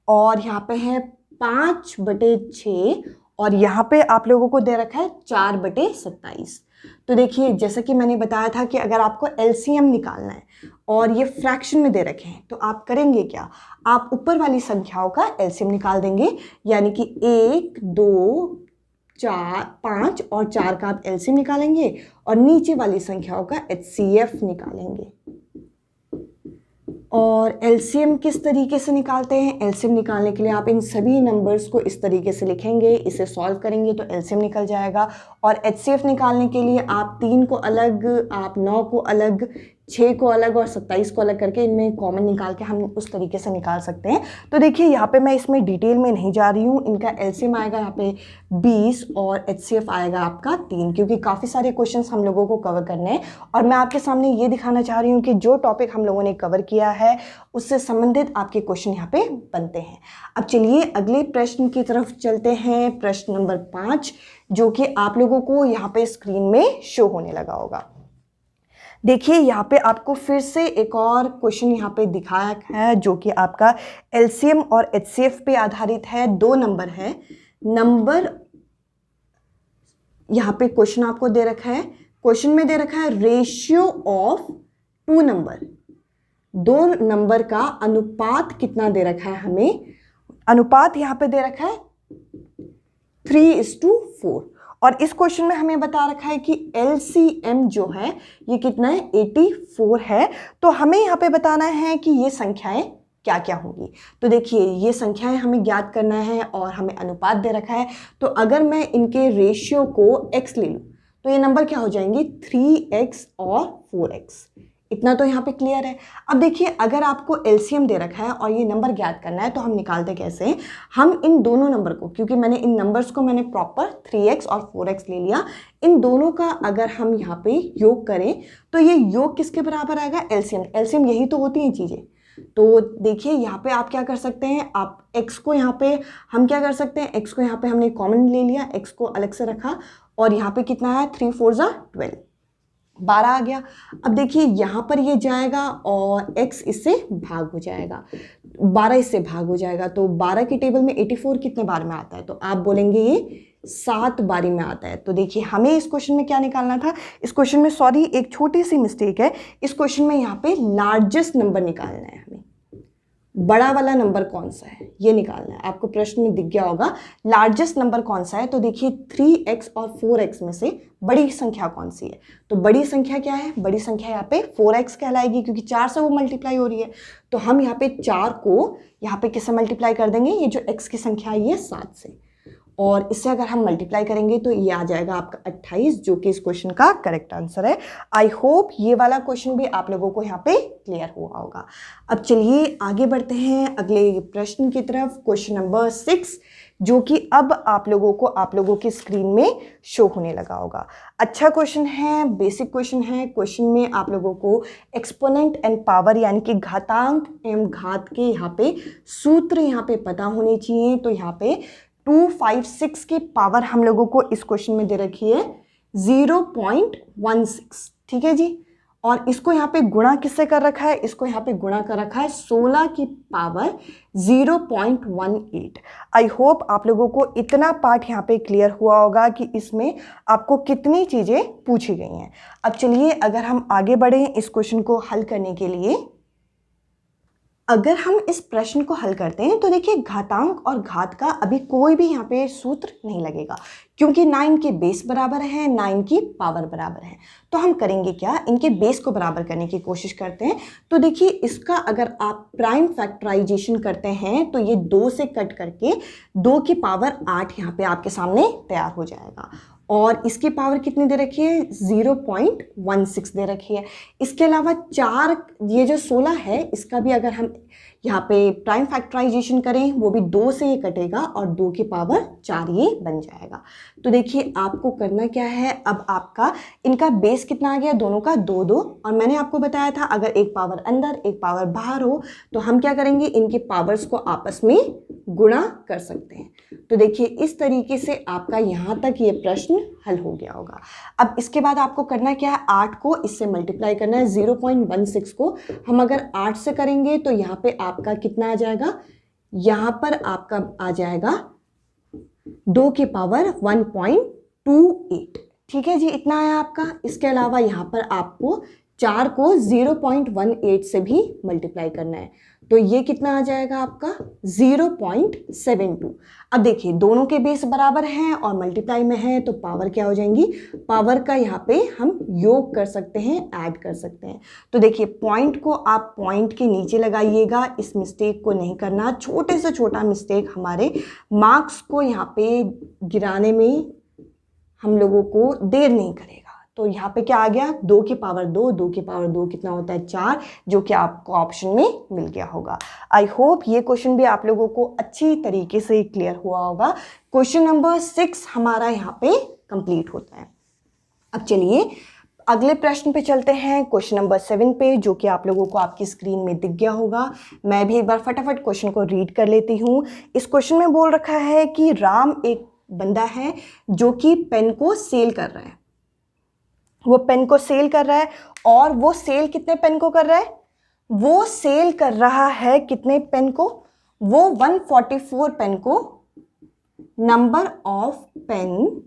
और यहाँ पे है 5/6, और यहाँ पे आप लोगों को दे रखा है 4/27। तो देखिए जैसा कि मैंने बताया था कि अगर आपको LCM निकालना है और ये फ्रैक्शन में दे रखे हैं, तो आप करेंगे क्या, आप ऊपर वाली संख्याओं का LCM निकाल देंगे, यानी कि 1 2 4 5 और 4 का आप LCM निकालेंगे और नीचे वाली संख्याओं का HCF निकालेंगे। और LCM किस तरीके से निकालते हैं, LCM निकालने के लिए आप इन सभी नंबर्स को इस तरीके से लिखेंगे, इसे सॉल्व करेंगे तो LCM निकल जाएगा। और HCF निकालने के लिए आप 3 को अलग, आप 9 को अलग, 6 को अलग और 27 को अलग करके इनमें कॉमन निकाल के हम उस तरीके से निकाल सकते हैं। तो देखिए यहाँ पे मैं इसमें डिटेल में नहीं जा रही हूँ। इनका LCM आएगा यहाँ पे 20 और HCF आएगा आपका 3, क्योंकि काफ़ी सारे क्वेश्चंस हम लोगों को कवर करने हैं और मैं आपके सामने ये दिखाना चाह रही हूँ कि जो टॉपिक हम लोगों ने कवर किया है उससे संबंधित आपके क्वेश्चन यहाँ पे बनते हैं। अब चलिए अगले प्रश्न की तरफ चलते हैं, प्रश्न नंबर 5, जो कि आप लोगों को यहाँ पे स्क्रीन में शो होने लगा होगा। देखिए यहाँ पे आपको फिर से एक और क्वेश्चन यहाँ पे दिखाया है, जो कि आपका LCM और HCF पे आधारित है। 2 नंबर है, नंबर यहाँ पे क्वेश्चन आपको दे रखा है, क्वेश्चन में दे रखा है रेशियो ऑफ 2 नंबर, 2 नंबर का अनुपात कितना दे रखा है हमें, अनुपात यहाँ पे दे रखा है 3:4, और इस क्वेश्चन में हमें बता रखा है कि LCM जो है ये कितना है, 84 है। तो हमें यहाँ पे बताना है कि ये संख्याएं क्या क्या होंगी। तो देखिए ये संख्याएं हमें ज्ञात करना है और हमें अनुपात दे रखा है। तो अगर मैं इनके रेशियो को x ले लूँ तो ये नंबर क्या हो जाएंगे, 3x और 4x। इतना तो यहाँ पे क्लियर है। अब देखिए अगर आपको एलसीएम दे रखा है और ये नंबर ज्ञात करना है तो हम निकालते कैसे हैं, हम इन दोनों नंबर को, क्योंकि मैंने इन नंबर्स को मैंने प्रॉपर 3x और 4x ले लिया, इन दोनों का अगर हम यहाँ पे योग करें तो ये योग किसके बराबर आएगा, एलसीएम। एलसीएम यही तो होती हैं चीज़ें। तो देखिए यहाँ पे आप क्या कर सकते हैं, आप x को यहाँ पे हम क्या कर सकते हैं, x को यहाँ पे हमने कॉमन ले लिया, x को अलग से रखा और यहाँ पे कितना है 3 4 12, 12 आ गया। अब देखिए यहाँ पर ये जाएगा और x इससे भाग हो जाएगा, 12 इससे भाग हो जाएगा। तो 12 की टेबल में 84 कितने बार में आता है, तो आप बोलेंगे ये 7 बारी में आता है। तो देखिए हमें इस क्वेश्चन में क्या निकालना था, इस क्वेश्चन में सॉरी एक छोटी सी मिस्टेक है, इस क्वेश्चन में यहाँ पे लार्जेस्ट नंबर निकालना है हमें, बड़ा वाला नंबर कौन सा है ये निकालना है। आपको प्रश्न में दिख गया होगा लार्जेस्ट नंबर कौन सा है, तो देखिए 3x और 4x में से बड़ी संख्या कौन सी है, तो बड़ी संख्या क्या है, बड़ी संख्या यहाँ पे 4x कहलाएगी क्योंकि 4 से वो मल्टीप्लाई हो रही है। तो हम यहाँ पे 4 को यहाँ पे किससे मल्टीप्लाई कर देंगे, ये जो x की संख्या है ये 7 से, और इससे अगर हम मल्टीप्लाई करेंगे तो ये आ जाएगा आपका 28, जो कि इस क्वेश्चन का करेक्ट आंसर है। आई होप ये वाला क्वेश्चन भी आप लोगों को यहाँ पे क्लियर हुआ होगा। अब चलिए आगे बढ़ते हैं अगले प्रश्न की तरफ, क्वेश्चन नंबर 6, जो कि अब आप लोगों की स्क्रीन में शो होने लगा होगा। अच्छा क्वेश्चन है, बेसिक क्वेश्चन है। क्वेश्चन में आप लोगों को एक्सपोनेंट एंड पावर यानी कि घातांक एवं घात के यहाँ पे सूत्र यहाँ पे पता होने चाहिए। तो यहाँ पे 256 की पावर हम लोगों को इस क्वेश्चन में दे रखी है 0.16, ठीक है जी। और इसको यहाँ पे गुणा किससे कर रखा है, इसको यहाँ पे गुणा कर रखा है 16 की पावर 0.18। आई होप आप लोगों को इतना पार्ट यहाँ पे क्लियर हुआ होगा कि इसमें आपको कितनी चीज़ें पूछी गई हैं। अब चलिए अगर हम आगे बढ़ें इस क्वेश्चन को हल करने के लिए, अगर हम इस प्रश्न को हल करते हैं तो देखिए घातांक और घात का अभी कोई भी यहाँ पे सूत्र नहीं लगेगा, क्योंकि 9 के बेस बराबर है, 9 की पावर बराबर है। तो हम करेंगे क्या, इनके बेस को बराबर करने की कोशिश करते हैं। तो देखिए इसका अगर आप प्राइम फैक्टराइजेशन करते हैं तो ये 2 से कट करके 2 की पावर 8 यहाँ पे आपके सामने तैयार हो जाएगा। और इसकी पावर कितनी दे रखी है, 0.16 दे रखी है। इसके अलावा 4, ये जो 16 है इसका भी अगर हम यहाँ पे प्राइम फैक्टराइजेशन करें वो भी 2 से ये कटेगा और 2 की पावर 4 ये बन जाएगा। तो देखिए आपको करना क्या है, अब आपका इनका बेस कितना आ गया, दोनों का 2 2, और मैंने आपको बताया था अगर एक पावर अंदर एक पावर बाहर हो तो हम क्या करेंगे, इनके पावर्स को आपस में गुणा कर सकते हैं। तो देखिए इस तरीके से आपका यहाँ तक ये प्रश्न हल हो गया होगा। अब इसके बाद आपको करना क्या है, 8 को इससे मल्टीप्लाई करना है। 0.16 को हम अगर 8 से करेंगे तो यहाँ पे आपका कितना आ जाएगा, यहाँ पर आपका आ जाएगा 2 की पावर 1.28, ठीक है जी, इतना है आपका। इसके अलावा यहाँ पर आपको 4 को 0.18 से भी मल्टीप्लाई करना है, तो ये कितना आ जाएगा आपका 0.72। अब देखिए दोनों के बेस बराबर हैं और मल्टीप्लाई में है तो पावर क्या हो जाएंगी, पावर का यहाँ पे हम योग कर सकते हैं, ऐड कर सकते हैं। तो देखिए पॉइंट को आप पॉइंट के नीचे लगाइएगा, इस मिस्टेक को नहीं करना। छोटे से छोटा मिस्टेक हमारे मार्क्स को यहाँ पे गिराने में हम लोगों को देर नहीं करेगा। तो यहाँ पे क्या आ गया, 2 की पावर 2, 2 की पावर 2 कितना होता है 4, जो कि आपको ऑप्शन में मिल गया होगा। आई होप ये क्वेश्चन भी आप लोगों को अच्छी तरीके से क्लियर हुआ होगा। क्वेश्चन नंबर 6 हमारा यहाँ पे कंप्लीट होता है। अब चलिए अगले प्रश्न पे चलते हैं, क्वेश्चन नंबर 7 पे, जो कि आप लोगों को आपकी स्क्रीन में दिख गया होगा। मैं भी एक बार फटाफट क्वेश्चन को रीड कर लेती हूँ। इस क्वेश्चन में बोल रखा है कि राम एक बंदा है जो कि पेन को सेल कर रहा है, वो पेन को सेल कर रहा है और वो सेल कितने पेन को कर रहा है, वो सेल कर रहा है कितने पेन को, वो 144 पेन को, नंबर ऑफ पेन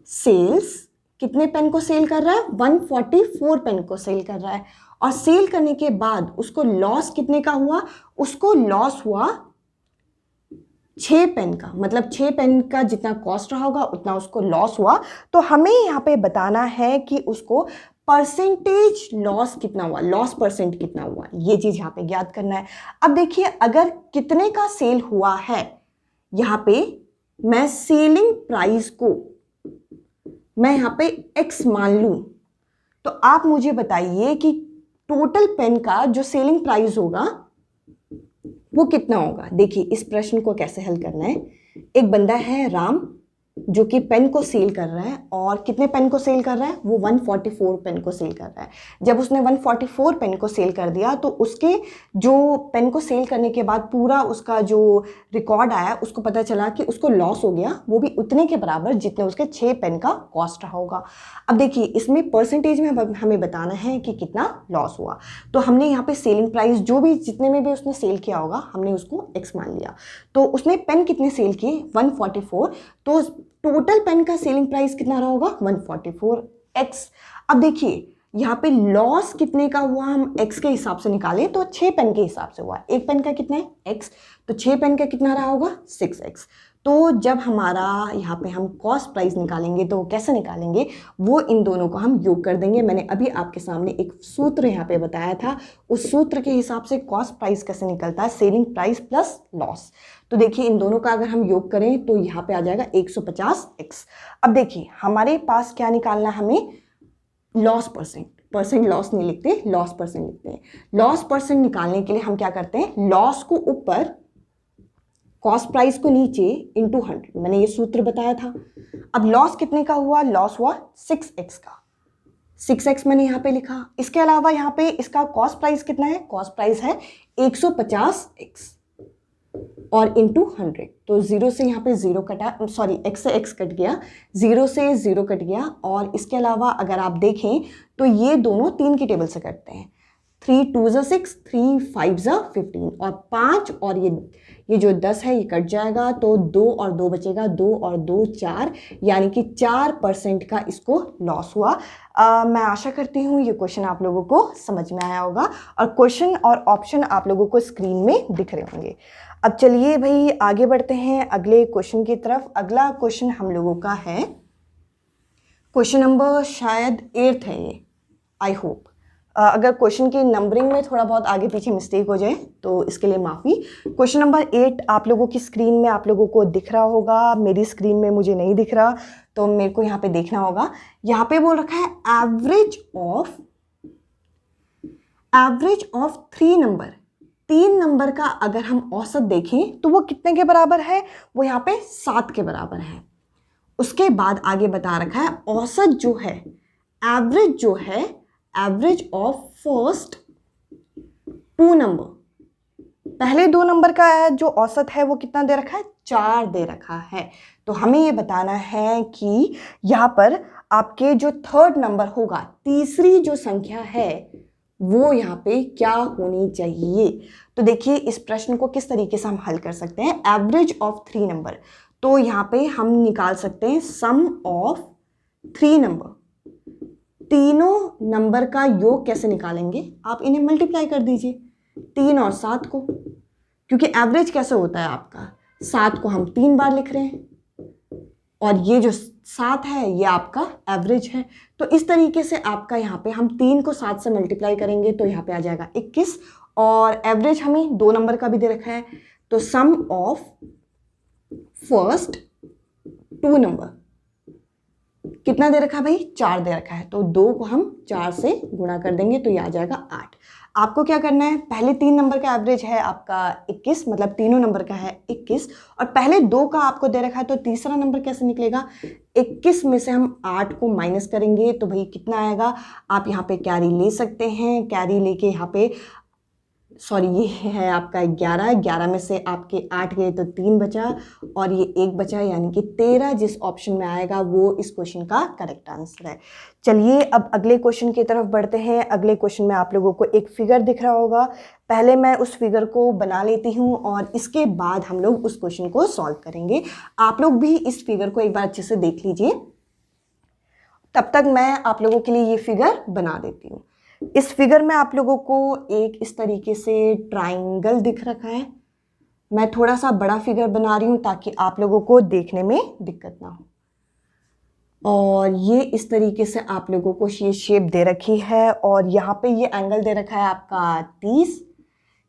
सेल्स, कितने पेन को सेल कर रहा है, 144 पेन को सेल कर रहा है। और सेल करने के बाद उसको लॉस कितने का हुआ, उसको लॉस हुआ 6 पेन का, मतलब 6 पेन का जितना कॉस्ट रहा होगा उतना उसको लॉस हुआ। तो हमें यहाँ पे बताना है कि उसको परसेंटेज लॉस कितना हुआ, लॉस परसेंट कितना हुआ, ये चीज़ यहाँ पे ज्ञात करना है। अब देखिए अगर कितने का सेल हुआ है, यहाँ पे मैं सेलिंग प्राइस को मैं यहाँ पे x मान लूँ, तो आप मुझे बताइए कि टोटल पेन का जो सेलिंग प्राइस होगा वो कितना होगा। देखिए इस प्रश्न को कैसे हल करना है। एक बंदा है राम जो कि पेन को सेल कर रहा है, और कितने पेन को सेल कर रहा है, वो 144 पेन को सेल कर रहा है। जब उसने 144 पेन को सेल कर दिया तो उसके जो पेन को सेल करने के बाद पूरा उसका जो रिकॉर्ड आया उसको पता चला कि उसको लॉस हो गया, वो भी उतने के बराबर जितने उसके 6 पेन का कॉस्ट रहा होगा। अब देखिए इसमें परसेंटेज में हमें बताना है कि कितना लॉस हुआ। तो हमने यहाँ पे सेलिंग प्राइस जो भी जितने में भी उसने सेल किया होगा हमने उसको x मान लिया। तो उसने पेन कितने सेल किए, 144, तो टोटल पेन का सेलिंग प्राइस कितना रहा होगा, 144x। अब देखिए यहाँ पे लॉस कितने का हुआ, हम x के हिसाब से निकालें तो 6 पेन के हिसाब से हुआ। एक पेन का कितना है x, तो 6 पेन का कितना रहा होगा, 6x। तो जब हमारा यहाँ पे हम कॉस्ट प्राइस निकालेंगे तो कैसे निकालेंगे, वो इन दोनों को हम योग कर देंगे। मैंने अभी आपके सामने एक सूत्र यहाँ पे बताया था, उस सूत्र के हिसाब से कॉस्ट प्राइस कैसे निकलता है, सेलिंग प्राइस प्लस लॉस। तो देखिए इन दोनों का अगर हम योग करें तो यहाँ पे आ जाएगा 150x। अब देखिए हमारे पास क्या निकालना है, हमें लॉस परसेंट लॉस नहीं लिखते, लॉस परसेंट लिखते हैं। लॉस परसेंट निकालने के लिए हम क्या करते हैं, लॉस को ऊपर कॉस्ट प्राइस को नीचे इंटू 100, मैंने ये सूत्र बताया था। अब लॉस कितने का हुआ, लॉस हुआ 6x का, 6x मैंने यहाँ पे लिखा। इसके अलावा यहाँ पे इसका कॉस्ट प्राइस कितना है, कॉस्ट प्राइस है 150x और इंटू 100। तो 0 से यहाँ पे 0 कटा, सॉरी x से x कट गया, 0 से 0 कट गया। और इसके अलावा अगर आप देखें तो ये दोनों 3 की टेबल से कटते हैं, 3 2 6, 3 5 15, और 5 और ये जो 10 है ये कट जाएगा, तो 2 और 2 बचेगा, 2 और 2 4, यानी कि 4% का इसको लॉस हुआ। मैं आशा करती हूँ ये क्वेश्चन आप लोगों को समझ में आया होगा, और क्वेश्चन और ऑप्शन आप लोगों को स्क्रीन में दिख रहे होंगे। अब चलिए भाई आगे बढ़ते हैं अगले क्वेश्चन की तरफ। अगला क्वेश्चन हम लोगों का है क्वेश्चन नंबर शायद 8 है ये, आई होप। अगर क्वेश्चन की नंबरिंग में थोड़ा बहुत आगे पीछे मिस्टेक हो जाए तो इसके लिए माफ़ी। क्वेश्चन नंबर 8 आप लोगों की स्क्रीन में आप लोगों को दिख रहा होगा, मेरी स्क्रीन में मुझे नहीं दिख रहा, तो मेरे को यहाँ पे देखना होगा। यहाँ पे बोल रखा है एवरेज ऑफ 3 नंबर। 3 नंबर का अगर हम औसत देखें तो वो कितने के बराबर है, वो यहाँ पे 7 के बराबर है। उसके बाद आगे बता रखा है औसत जो है, एवरेज जो है, एवरेज ऑफ फर्स्ट 2 नंबर, पहले 2 नंबर का जो औसत है वो कितना दे रखा है, 4 दे रखा है। तो हमें ये बताना है कि यहाँ पर आपके जो 3rd नंबर होगा, तीसरी जो संख्या है वो यहाँ पे क्या होनी चाहिए। तो देखिए इस प्रश्न को किस तरीके से हम हल कर सकते हैं। एवरेज ऑफ 3 नंबर, तो यहाँ पे हम निकाल सकते हैं सम ऑफ 3 नंबर। तीनों नंबर का योग कैसे निकालेंगे, आप इन्हें मल्टीप्लाई कर दीजिए 3 और 7 को, क्योंकि एवरेज कैसे होता है आपका, 7 को हम 3 बार लिख रहे हैं और ये जो 7 है ये आपका एवरेज है। तो इस तरीके से आपका यहाँ पे हम 3 को 7 से मल्टीप्लाई करेंगे तो यहाँ पे आ जाएगा 21, और एवरेज हमें 2 नंबर का भी दे रखा है। तो सम ऑफ फर्स्ट 2 नंबर कितना दे रखा है भाई, 4 दे रखा है, तो 2 को हम 4 से गुणा कर देंगे तो ये आ जाएगा 8। आपको क्या करना है, पहले 3 नंबर का एवरेज है आपका 21, मतलब तीनों नंबर का है 21, और पहले 2 का आपको दे रखा है, तो तीसरा नंबर कैसे निकलेगा, 21 में से हम 8 को माइनस करेंगे तो भाई कितना आएगा। आप यहाँ पे कैरी ले सकते हैं, कैरी लेके यहाँ पे सॉरी ये है आपका 11 में से आपके 8 गए तो 3 बचा और ये 1 बचा, यानी कि 13 जिस ऑप्शन में आएगा वो इस क्वेश्चन का करेक्ट आंसर है। चलिए अब अगले क्वेश्चन की तरफ बढ़ते हैं। अगले क्वेश्चन में आप लोगों को एक फिगर दिख रहा होगा, पहले मैं उस फिगर को बना लेती हूँ और इसके बाद हम लोग उस क्वेश्चन को सॉल्व करेंगे। आप लोग भी इस फिगर को एक बार अच्छे से देख लीजिए, तब तक मैं आप लोगों के लिए ये फिगर बना देती हूँ। इस फिगर में आप लोगों को एक इस तरीके से ट्राइंगल दिख रखा है। मैं थोड़ा सा बड़ा फिगर बना रही हूँ ताकि आप लोगों को देखने में दिक्कत ना हो। और ये इस तरीके से आप लोगों को ये शेप दे रखी है और यहाँ पे ये एंगल दे रखा है आपका 30,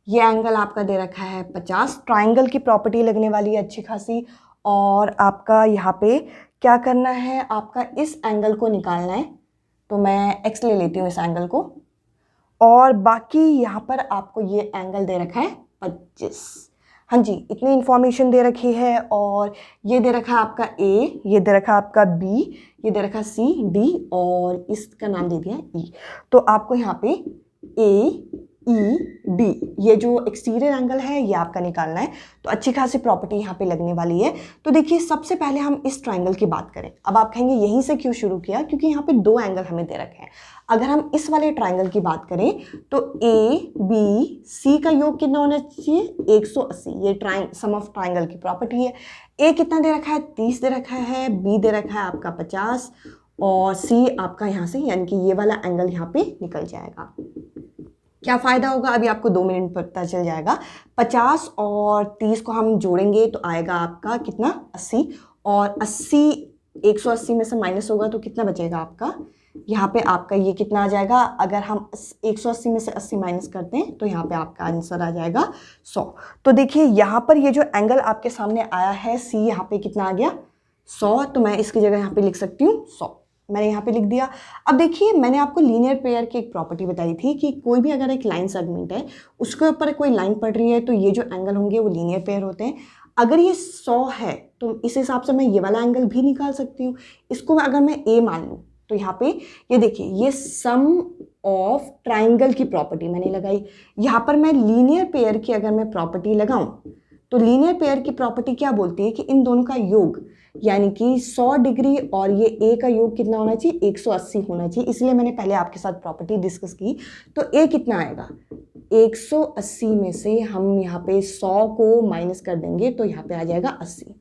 ये एंगल आपका दे रखा है 50। ट्राइंगल की प्रॉपर्टी लगने वाली है अच्छी खासी। और आपका यहाँ पे क्या करना है, आपका इस एंगल को निकालना है तो मैं x ले लेती हूँ इस एंगल को, और बाकी यहाँ पर आपको ये एंगल दे रखा है 25। हाँ जी, इतनी इन्फॉर्मेशन दे रखी है, और ये दे रखा है आपका a, ये दे रखा है आपका b, ये दे रखा है c, d, और इसका नाम दे दिया e। तो आपको यहाँ पे a, ई, डी, ये जो एक्सटीरियर एंगल है ये आपका निकालना है। तो अच्छी खासी प्रॉपर्टी यहाँ पे लगने वाली है। तो देखिए, सबसे पहले हम इस ट्रायंगल की बात करें। अब आप कहेंगे यहीं से क्यों शुरू किया, क्योंकि यहाँ पे दो एंगल हमें दे रखे हैं। अगर हम इस वाले ट्रायंगल की बात करें तो ए बी सी का योग कितना होना चाहिए, 180। ये सम ऑफ ट्रायंगल की प्रॉपर्टी है। ए कितना दे रखा है, 30 दे रखा है, बी दे रखा है आपका 50, और सी आपका यहाँ से, यानी कि ये वाला एंगल यहाँ पे निकल जाएगा। क्या फ़ायदा होगा अभी आपको 2 मिनट पता चल जाएगा। 50 और 30 को हम जोड़ेंगे तो आएगा आपका कितना, 80, और 80 180 में से माइनस होगा तो कितना बचेगा आपका, यहाँ पे आपका ये कितना आ जाएगा। अगर हम 180 में से 80 माइनस करते हैं तो यहाँ पे आपका आंसर आ जाएगा 100। तो देखिए, यहाँ पर ये जो एंगल आपके सामने आया है सी, यहाँ पे कितना आ गया 100, तो मैं इसकी जगह यहाँ पे लिख सकती हूँ 100। मैंने यहाँ पे लिख दिया। अब देखिए, मैंने आपको लीनियर पेयर की एक प्रॉपर्टी बताई थी कि कोई भी अगर एक लाइन सेगमेंट है, उसके ऊपर कोई लाइन पड़ रही है, तो ये जो एंगल होंगे वो लीनियर पेयर होते हैं। अगर ये 100 है तो इस हिसाब से मैं ये वाला एंगल भी निकाल सकती हूँ। इसको अगर मैं ए मान लूँ तो यहाँ पे ये देखिए, ये सम ऑफ ट्राइंगल की प्रॉपर्टी मैंने लगाई। यहाँ पर मैं लीनियर पेयर की अगर मैं प्रॉपर्टी लगाऊं तो लीनियर पेयर की प्रॉपर्टी क्या बोलती है कि इन दोनों का योग, यानी कि 100 डिग्री और ये ए का योग कितना होना चाहिए, 180 होना चाहिए। इसलिए मैंने पहले आपके साथ प्रॉपर्टी डिस्कस की। तो ए कितना आएगा, 180 में से हम यहाँ पे 100 को माइनस कर देंगे तो यहाँ पे आ जाएगा 80।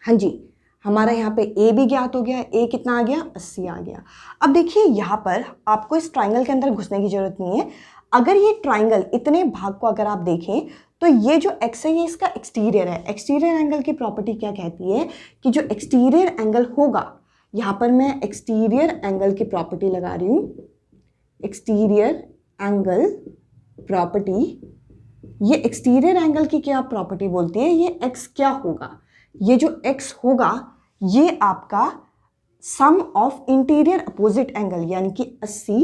हाँ जी, हमारा यहाँ पे ए भी ज्ञात हो गया। ए कितना आ गया, 80 आ गया। अब देखिए, यहाँ पर आपको इस ट्राइंगल के अंदर घुसने की जरूरत नहीं है। अगर ये ट्राइंगल इतने भाग को अगर आप देखें तो ये जो एक्स है ये इसका एक्सटीरियर है। एक्सटीरियर एंगल की प्रॉपर्टी क्या कहती है कि जो एक्सटीरियर एंगल होगा, यहाँ पर मैं एक्सटीरियर एंगल की प्रॉपर्टी लगा रही हूँ। एक्सटीरियर एंगल प्रॉपर्टी, ये एक्सटीरियर एंगल की क्या प्रॉपर्टी बोलती है, ये एक्स क्या होगा, ये जो x होगा ये आपका सम ऑफ इंटीरियर अपोजिट एंगल, यानी कि 80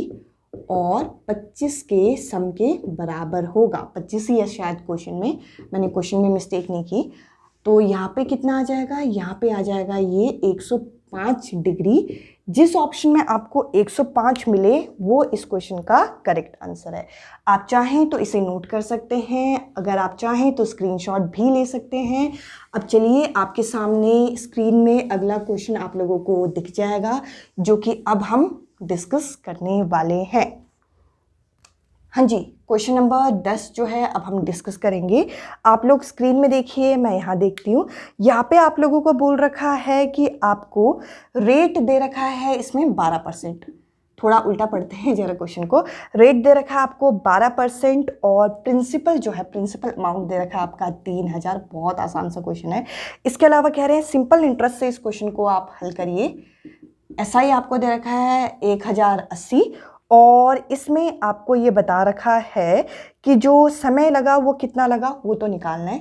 और 25 के सम के बराबर होगा। 25 ही है शायद क्वेश्चन में, मैंने क्वेश्चन में मिस्टेक नहीं की। तो यहाँ पे कितना आ जाएगा, यहाँ पे आ जाएगा ये 105 डिग्री। जिस ऑप्शन में आपको 105 मिले वो इस क्वेश्चन का करेक्ट आंसर है। आप चाहें तो इसे नोट कर सकते हैं, अगर आप चाहें तो स्क्रीनशॉट भी ले सकते हैं। अब चलिए, आपके सामने स्क्रीन में अगला क्वेश्चन आप लोगों को दिख जाएगा, जो कि अब हम डिस्कस करने वाले हैं। हाँ जी, क्वेश्चन नंबर 10 जो है अब हम डिस्कस करेंगे। आप लोग स्क्रीन में देखिए, मैं यहाँ देखती हूँ। यहाँ पे आप लोगों को बोल रखा है कि आपको रेट दे रखा है इसमें 12%। थोड़ा उल्टा पढ़ते हैं जरा क्वेश्चन को। रेट दे रखा है आपको 12% और प्रिंसिपल जो है, प्रिंसिपल अमाउंट दे रखा है आपका 3000। बहुत आसान सा क्वेश्चन है। इसके अलावा कह रहे हैं सिंपल इंटरेस्ट से इस क्वेश्चन को आप हल करिए। SI आपको दे रखा है 1080 और इसमें आपको ये बता रखा है कि जो समय लगा वो कितना लगा, वो तो निकालना है।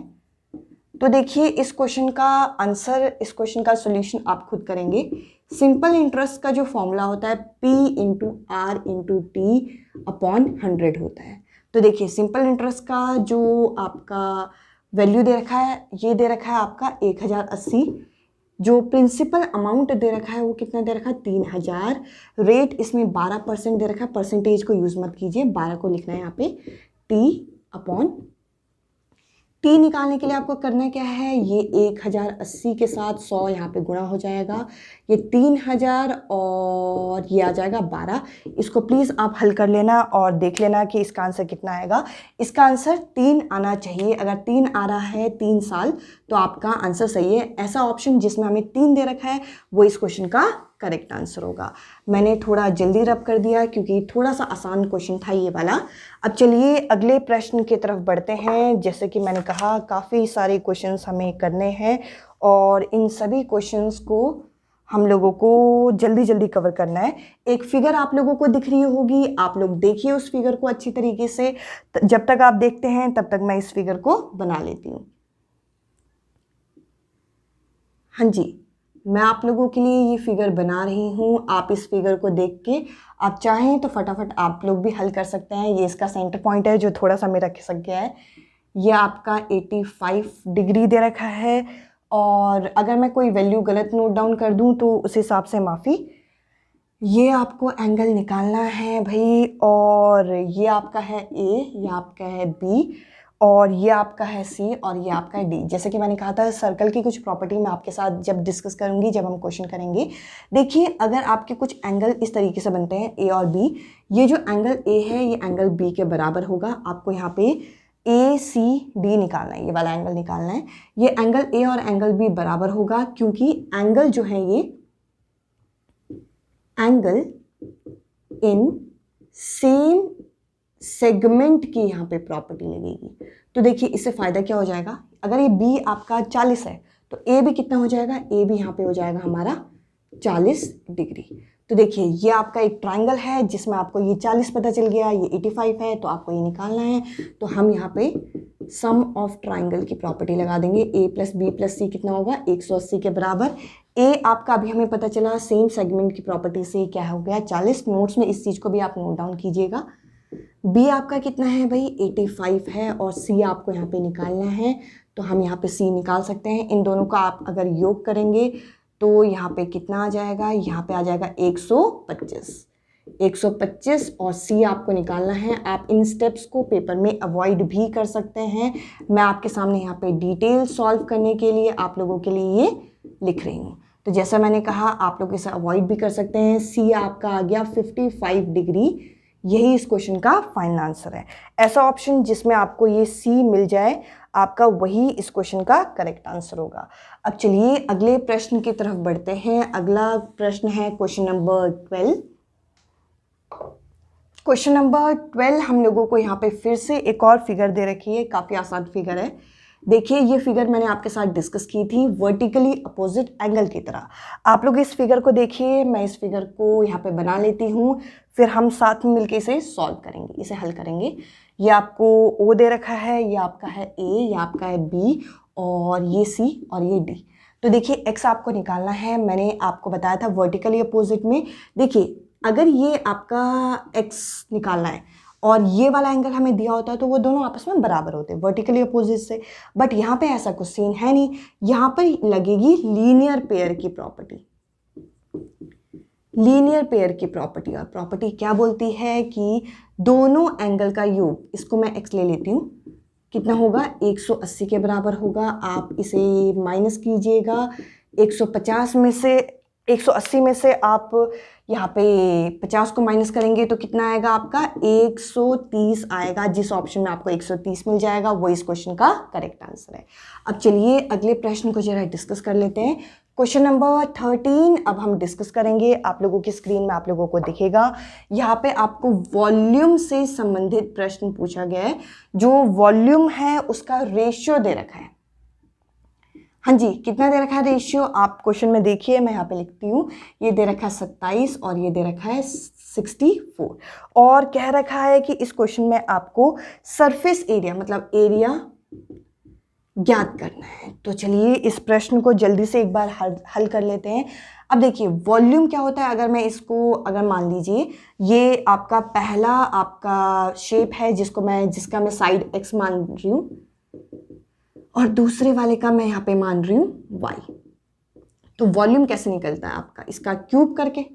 तो देखिए, इस क्वेश्चन का आंसर, इस क्वेश्चन का सॉल्यूशन आप खुद करेंगे। सिंपल इंटरेस्ट का जो फॉर्मूला होता है P into R into T upon 100 होता है। तो देखिए, सिंपल इंटरेस्ट का जो आपका वैल्यू दे रखा है, ये दे रखा है आपका 1080। जो प्रिंसिपल अमाउंट दे रखा है वो कितना दे रखा है, 3000। रेट इसमें 12% दे रखा है। परसेंटेज को यूज़ मत कीजिए, 12 को लिखना है यहाँ पे। T अपॉन T निकालने के लिए आपको करना क्या है, ये 1080 के साथ 100 यहाँ पे गुणा हो जाएगा। ये 3000 और ये आ जाएगा 12। इसको प्लीज़ आप हल कर लेना और देख लेना कि इसका आंसर कितना आएगा। इसका आंसर 3 आना चाहिए। अगर 3 आ रहा है 3 साल तो आपका आंसर सही है। ऐसा ऑप्शन जिसमें हमें 3 दे रखा है वो इस क्वेश्चन का करेक्ट आंसर होगा। मैंने थोड़ा जल्दी रब कर दिया क्योंकि थोड़ा सा आसान क्वेश्चन था ये वाला। अब चलिए अगले प्रश्न की तरफ बढ़ते हैं। जैसे कि मैंने कहा, काफ़ी सारे क्वेश्चंस हमें करने हैं और इन सभी क्वेश्चंस को हम लोगों को जल्दी जल्दी कवर करना है। एक फिगर आप लोगों को दिख रही होगी, आप लोग देखिए उस फिगर को अच्छी तरीके से। जब तक आप देखते हैं तब तक मैं इस फिगर को बना लेती हूँ। हाँ जी, मैं आप लोगों के लिए ये फिगर बना रही हूँ। आप इस फिगर को देख के आप चाहें तो फटाफट आप लोग भी हल कर सकते हैं। ये इसका सेंटर पॉइंट है जो थोड़ा सा मेरा खिसक गया है। ये आपका 85 डिग्री दे रखा है, और अगर मैं कोई वैल्यू गलत नोट डाउन कर दूँ तो उस हिसाब से माफ़ी। ये आपको एंगल निकालना है भाई, और ये आपका है ए, ये आपका है बी, और ये आपका है सी, और ये आपका है डी। जैसे कि मैंने कहा था सर्कल की कुछ प्रॉपर्टी मैं आपके साथ जब डिस्कस करूंगी, जब हम क्वेश्चन करेंगे। देखिए अगर आपके कुछ एंगल इस तरीके से बनते हैं ए और बी, ये जो एंगल ए है ये एंगल बी के बराबर होगा। आपको यहाँ पे ए सी डी निकालना है, ये वाला एंगल निकालना है। ये एंगल ए और एंगल बी बराबर होगा, क्योंकि एंगल जो है ये एंगल इन सेम सेगमेंट की यहाँ पे प्रॉपर्टी लगेगी। तो देखिए इससे फायदा क्या हो जाएगा, अगर ये बी आपका 40 है तो ए भी कितना हो जाएगा, ए भी यहाँ पे हो जाएगा हमारा 40 डिग्री। तो देखिए ये आपका एक ट्राइंगल है जिसमें आपको ये 40 पता चल गया, ये 85 है, तो आपको ये निकालना है। तो हम यहाँ पे सम ऑफ ट्राइंगल की प्रॉपर्टी लगा देंगे। ए प्लस बी प्लस सी कितना होगा, 180 के बराबर। ए आपका अभी हमें पता चला सेम सेगमेंट की प्रॉपर्टी से क्या हो गया, 40। नोट्स में इस चीज़ को भी आप नोट डाउन कीजिएगा। बी आपका कितना है भाई, 85 है, और सी आपको यहाँ पे निकालना है। तो हम यहाँ पे सी निकाल सकते हैं। इन दोनों का आप अगर योग करेंगे तो यहाँ पे कितना आ जाएगा, यहाँ पे आ जाएगा 125, और सी आपको निकालना है। आप इन स्टेप्स को पेपर में अवॉइड भी कर सकते हैं। मैं आपके सामने यहाँ पे डिटेल सॉल्व करने के लिए आप लोगों के लिए ये लिख रही हूँ। तो जैसा मैंने कहा आप लोग इसे अवॉइड भी कर सकते हैं। सी आपका आ गया 55 डिग्री, यही इस क्वेश्चन का फाइनल आंसर है। ऐसा ऑप्शन जिसमें आपको ये सी मिल जाए आपका, वही इस क्वेश्चन का करेक्ट आंसर होगा। अब चलिए अगले प्रश्न की तरफ बढ़ते हैं। अगला प्रश्न है क्वेश्चन नंबर 12। क्वेश्चन नंबर 12 हम लोगों को यहाँ पे फिर से एक और फिगर दे रखी है, काफ़ी आसान फिगर है। देखिए ये फिगर मैंने आपके साथ डिस्कस की थी वर्टिकली अपोजिट एंगल की तरह। आप लोग इस फिगर को देखिए, मैं इस फिगर को यहाँ पे बना लेती हूँ, फिर हम साथ में मिलके इसे सॉल्व करेंगे, इसे हल करेंगे। ये आपको ओ दे रखा है, ये आपका है ए, ये आपका है बी, और ये सी और ये डी। तो देखिए एक्स आपको निकालना है। मैंने आपको बताया था वर्टिकली अपोजिट में। देखिए अगर ये आपका एक्स निकालना है और ये वाला एंगल हमें दिया होता है तो वो दोनों आपस में बराबर होते हैं वर्टिकली अपोजिट से। बट यहाँ पे ऐसा कुछ सीन है नहीं, यहाँ पर लगेगी लीनियर पेयर की प्रॉपर्टी। लीनियर पेयर की प्रॉपर्टी, और प्रॉपर्टी क्या बोलती है कि दोनों एंगल का योग, इसको मैं एक्स ले लेती हूँ, कितना होगा 180 के बराबर होगा। आप इसे माइनस कीजिएगा, 150 में से 180 में से आप यहाँ पे 50 को माइनस करेंगे तो कितना आएगा आपका 130 आएगा। जिस ऑप्शन में आपको 130 मिल जाएगा वो इस क्वेश्चन का करेक्ट आंसर है। अब चलिए अगले प्रश्न को जरा डिस्कस कर लेते हैं। क्वेश्चन नंबर 13 अब हम डिस्कस करेंगे। आप लोगों की स्क्रीन में आप लोगों को दिखेगा, यहाँ पे आपको वॉल्यूम से संबंधित प्रश्न पूछा गया है। जो वॉल्यूम है उसका रेशियो दे रखा है। हाँ जी, कितना दे रखा है रेशियो, आप क्वेश्चन में देखिए, मैं यहाँ पे लिखती हूँ। ये दे रखा है 27 और ये दे रखा है 64, और कह रखा है कि इस क्वेश्चन में आपको सरफेस एरिया मतलब एरिया ज्ञात करना है। तो चलिए इस प्रश्न को जल्दी से एक बार हल कर लेते हैं। अब देखिए वॉल्यूम क्या होता है, अगर मैं इसको, अगर मान लीजिए ये आपका पहला आपका शेप है जिसका मैं साइड x मान रही हूँ, और दूसरे वाले का मैं यहाँ पे मान रही हूँ y। तो वॉल्यूम कैसे निकलता है आपका, इसका क्यूब करके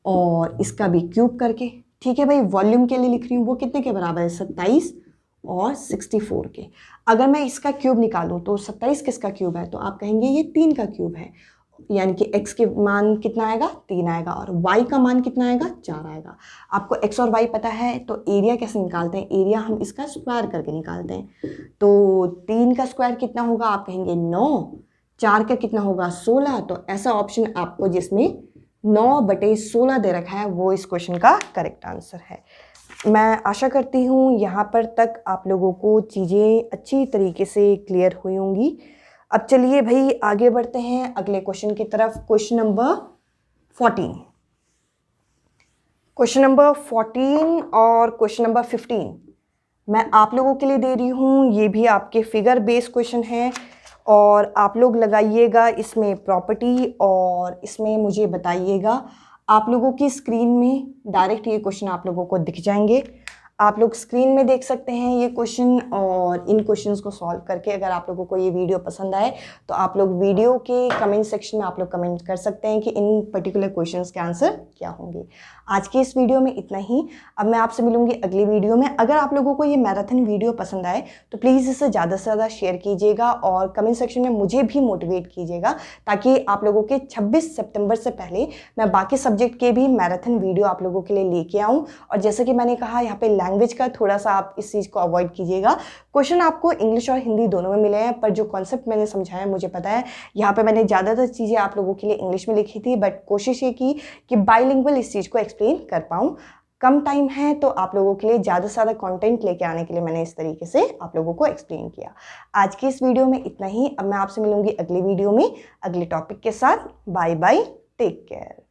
और इसका भी क्यूब करके। ठीक है भाई, वॉल्यूम के लिए लिख रही हूँ, वो कितने के बराबर है 27 और 64 के। अगर मैं इसका क्यूब निकालूं तो 27 किसका क्यूब है, तो आप कहेंगे ये 3 का क्यूब है, यानी कि x के मान कितना आएगा 3 आएगा, और y का मान कितना आएगा 4 आएगा। आपको x और y पता है, तो एरिया कैसे निकालते हैं, एरिया हम इसका स्क्वायर करके निकालते हैं। तो 3 का स्क्वायर कितना होगा, आप कहेंगे 9, 4 का कितना होगा 16। तो ऐसा ऑप्शन आपको जिसमें 9/16 दे रखा है वो इस क्वेश्चन का करेक्ट आंसर है। मैं आशा करती हूँ यहाँ पर तक आप लोगों को चीज़ें अच्छी तरीके से क्लियर हुई होंगी। अब चलिए भाई आगे बढ़ते हैं अगले क्वेश्चन की तरफ। क्वेश्चन नंबर 14 और क्वेश्चन नंबर 15 मैं आप लोगों के लिए दे रही हूँ। ये भी आपके फिगर बेस्ड क्वेश्चन है, और आप लोग लगाइएगा इसमें प्रॉपर्टी और इसमें मुझे बताइएगा। आप लोगों की स्क्रीन में डायरेक्ट ये क्वेश्चन आप लोगों को दिख जाएंगे। आप लोग स्क्रीन में देख सकते हैं ये क्वेश्चन, और इन क्वेश्चंस को सॉल्व करके अगर आप लोगों को ये वीडियो पसंद आए तो आप लोग वीडियो के कमेंट सेक्शन में आप लोग कमेंट कर सकते हैं कि इन पर्टिकुलर क्वेश्चंस के आंसर क्या होंगे। आज की इस वीडियो में इतना ही। अब मैं आपसे मिलूंगी अगली वीडियो में। अगर आप लोगों को ये मैराथन वीडियो पसंद आए तो प्लीज़ इसे ज़्यादा से ज़्यादा शेयर कीजिएगा और कमेंट सेक्शन में मुझे भी मोटिवेट कीजिएगा, ताकि आप लोगों के 26 सितंबर से पहले मैं बाकी सब्जेक्ट के भी मैराथन वीडियो आप लोगों के लिए लेके आऊँ। और जैसे कि मैंने कहा, यहाँ पे लैंग्वेज का थोड़ा सा आप इस चीज़ को अवॉइड कीजिएगा। क्वेश्चन आपको इंग्लिश और हिंदी दोनों में मिले हैं, पर जो कॉन्सेप्ट मैंने समझाया मुझे पता है यहाँ पे मैंने ज़्यादातर चीज़ें आप लोगों के लिए इंग्लिश में लिखी थी, बट कोशिश ये की कि बाइलिंगुअल इस चीज़ को एक्सप्लेन कर पाऊँ। कम टाइम है तो आप लोगों के लिए ज़्यादा से ज़्यादा कंटेंट लेके आने के लिए मैंने इस तरीके से आप लोगों को एक्सप्लेन किया। आज की इस वीडियो में इतना ही। अब मैं आपसे मिलूंगी अगली वीडियो में अगले टॉपिक के साथ। Bye bye, take care.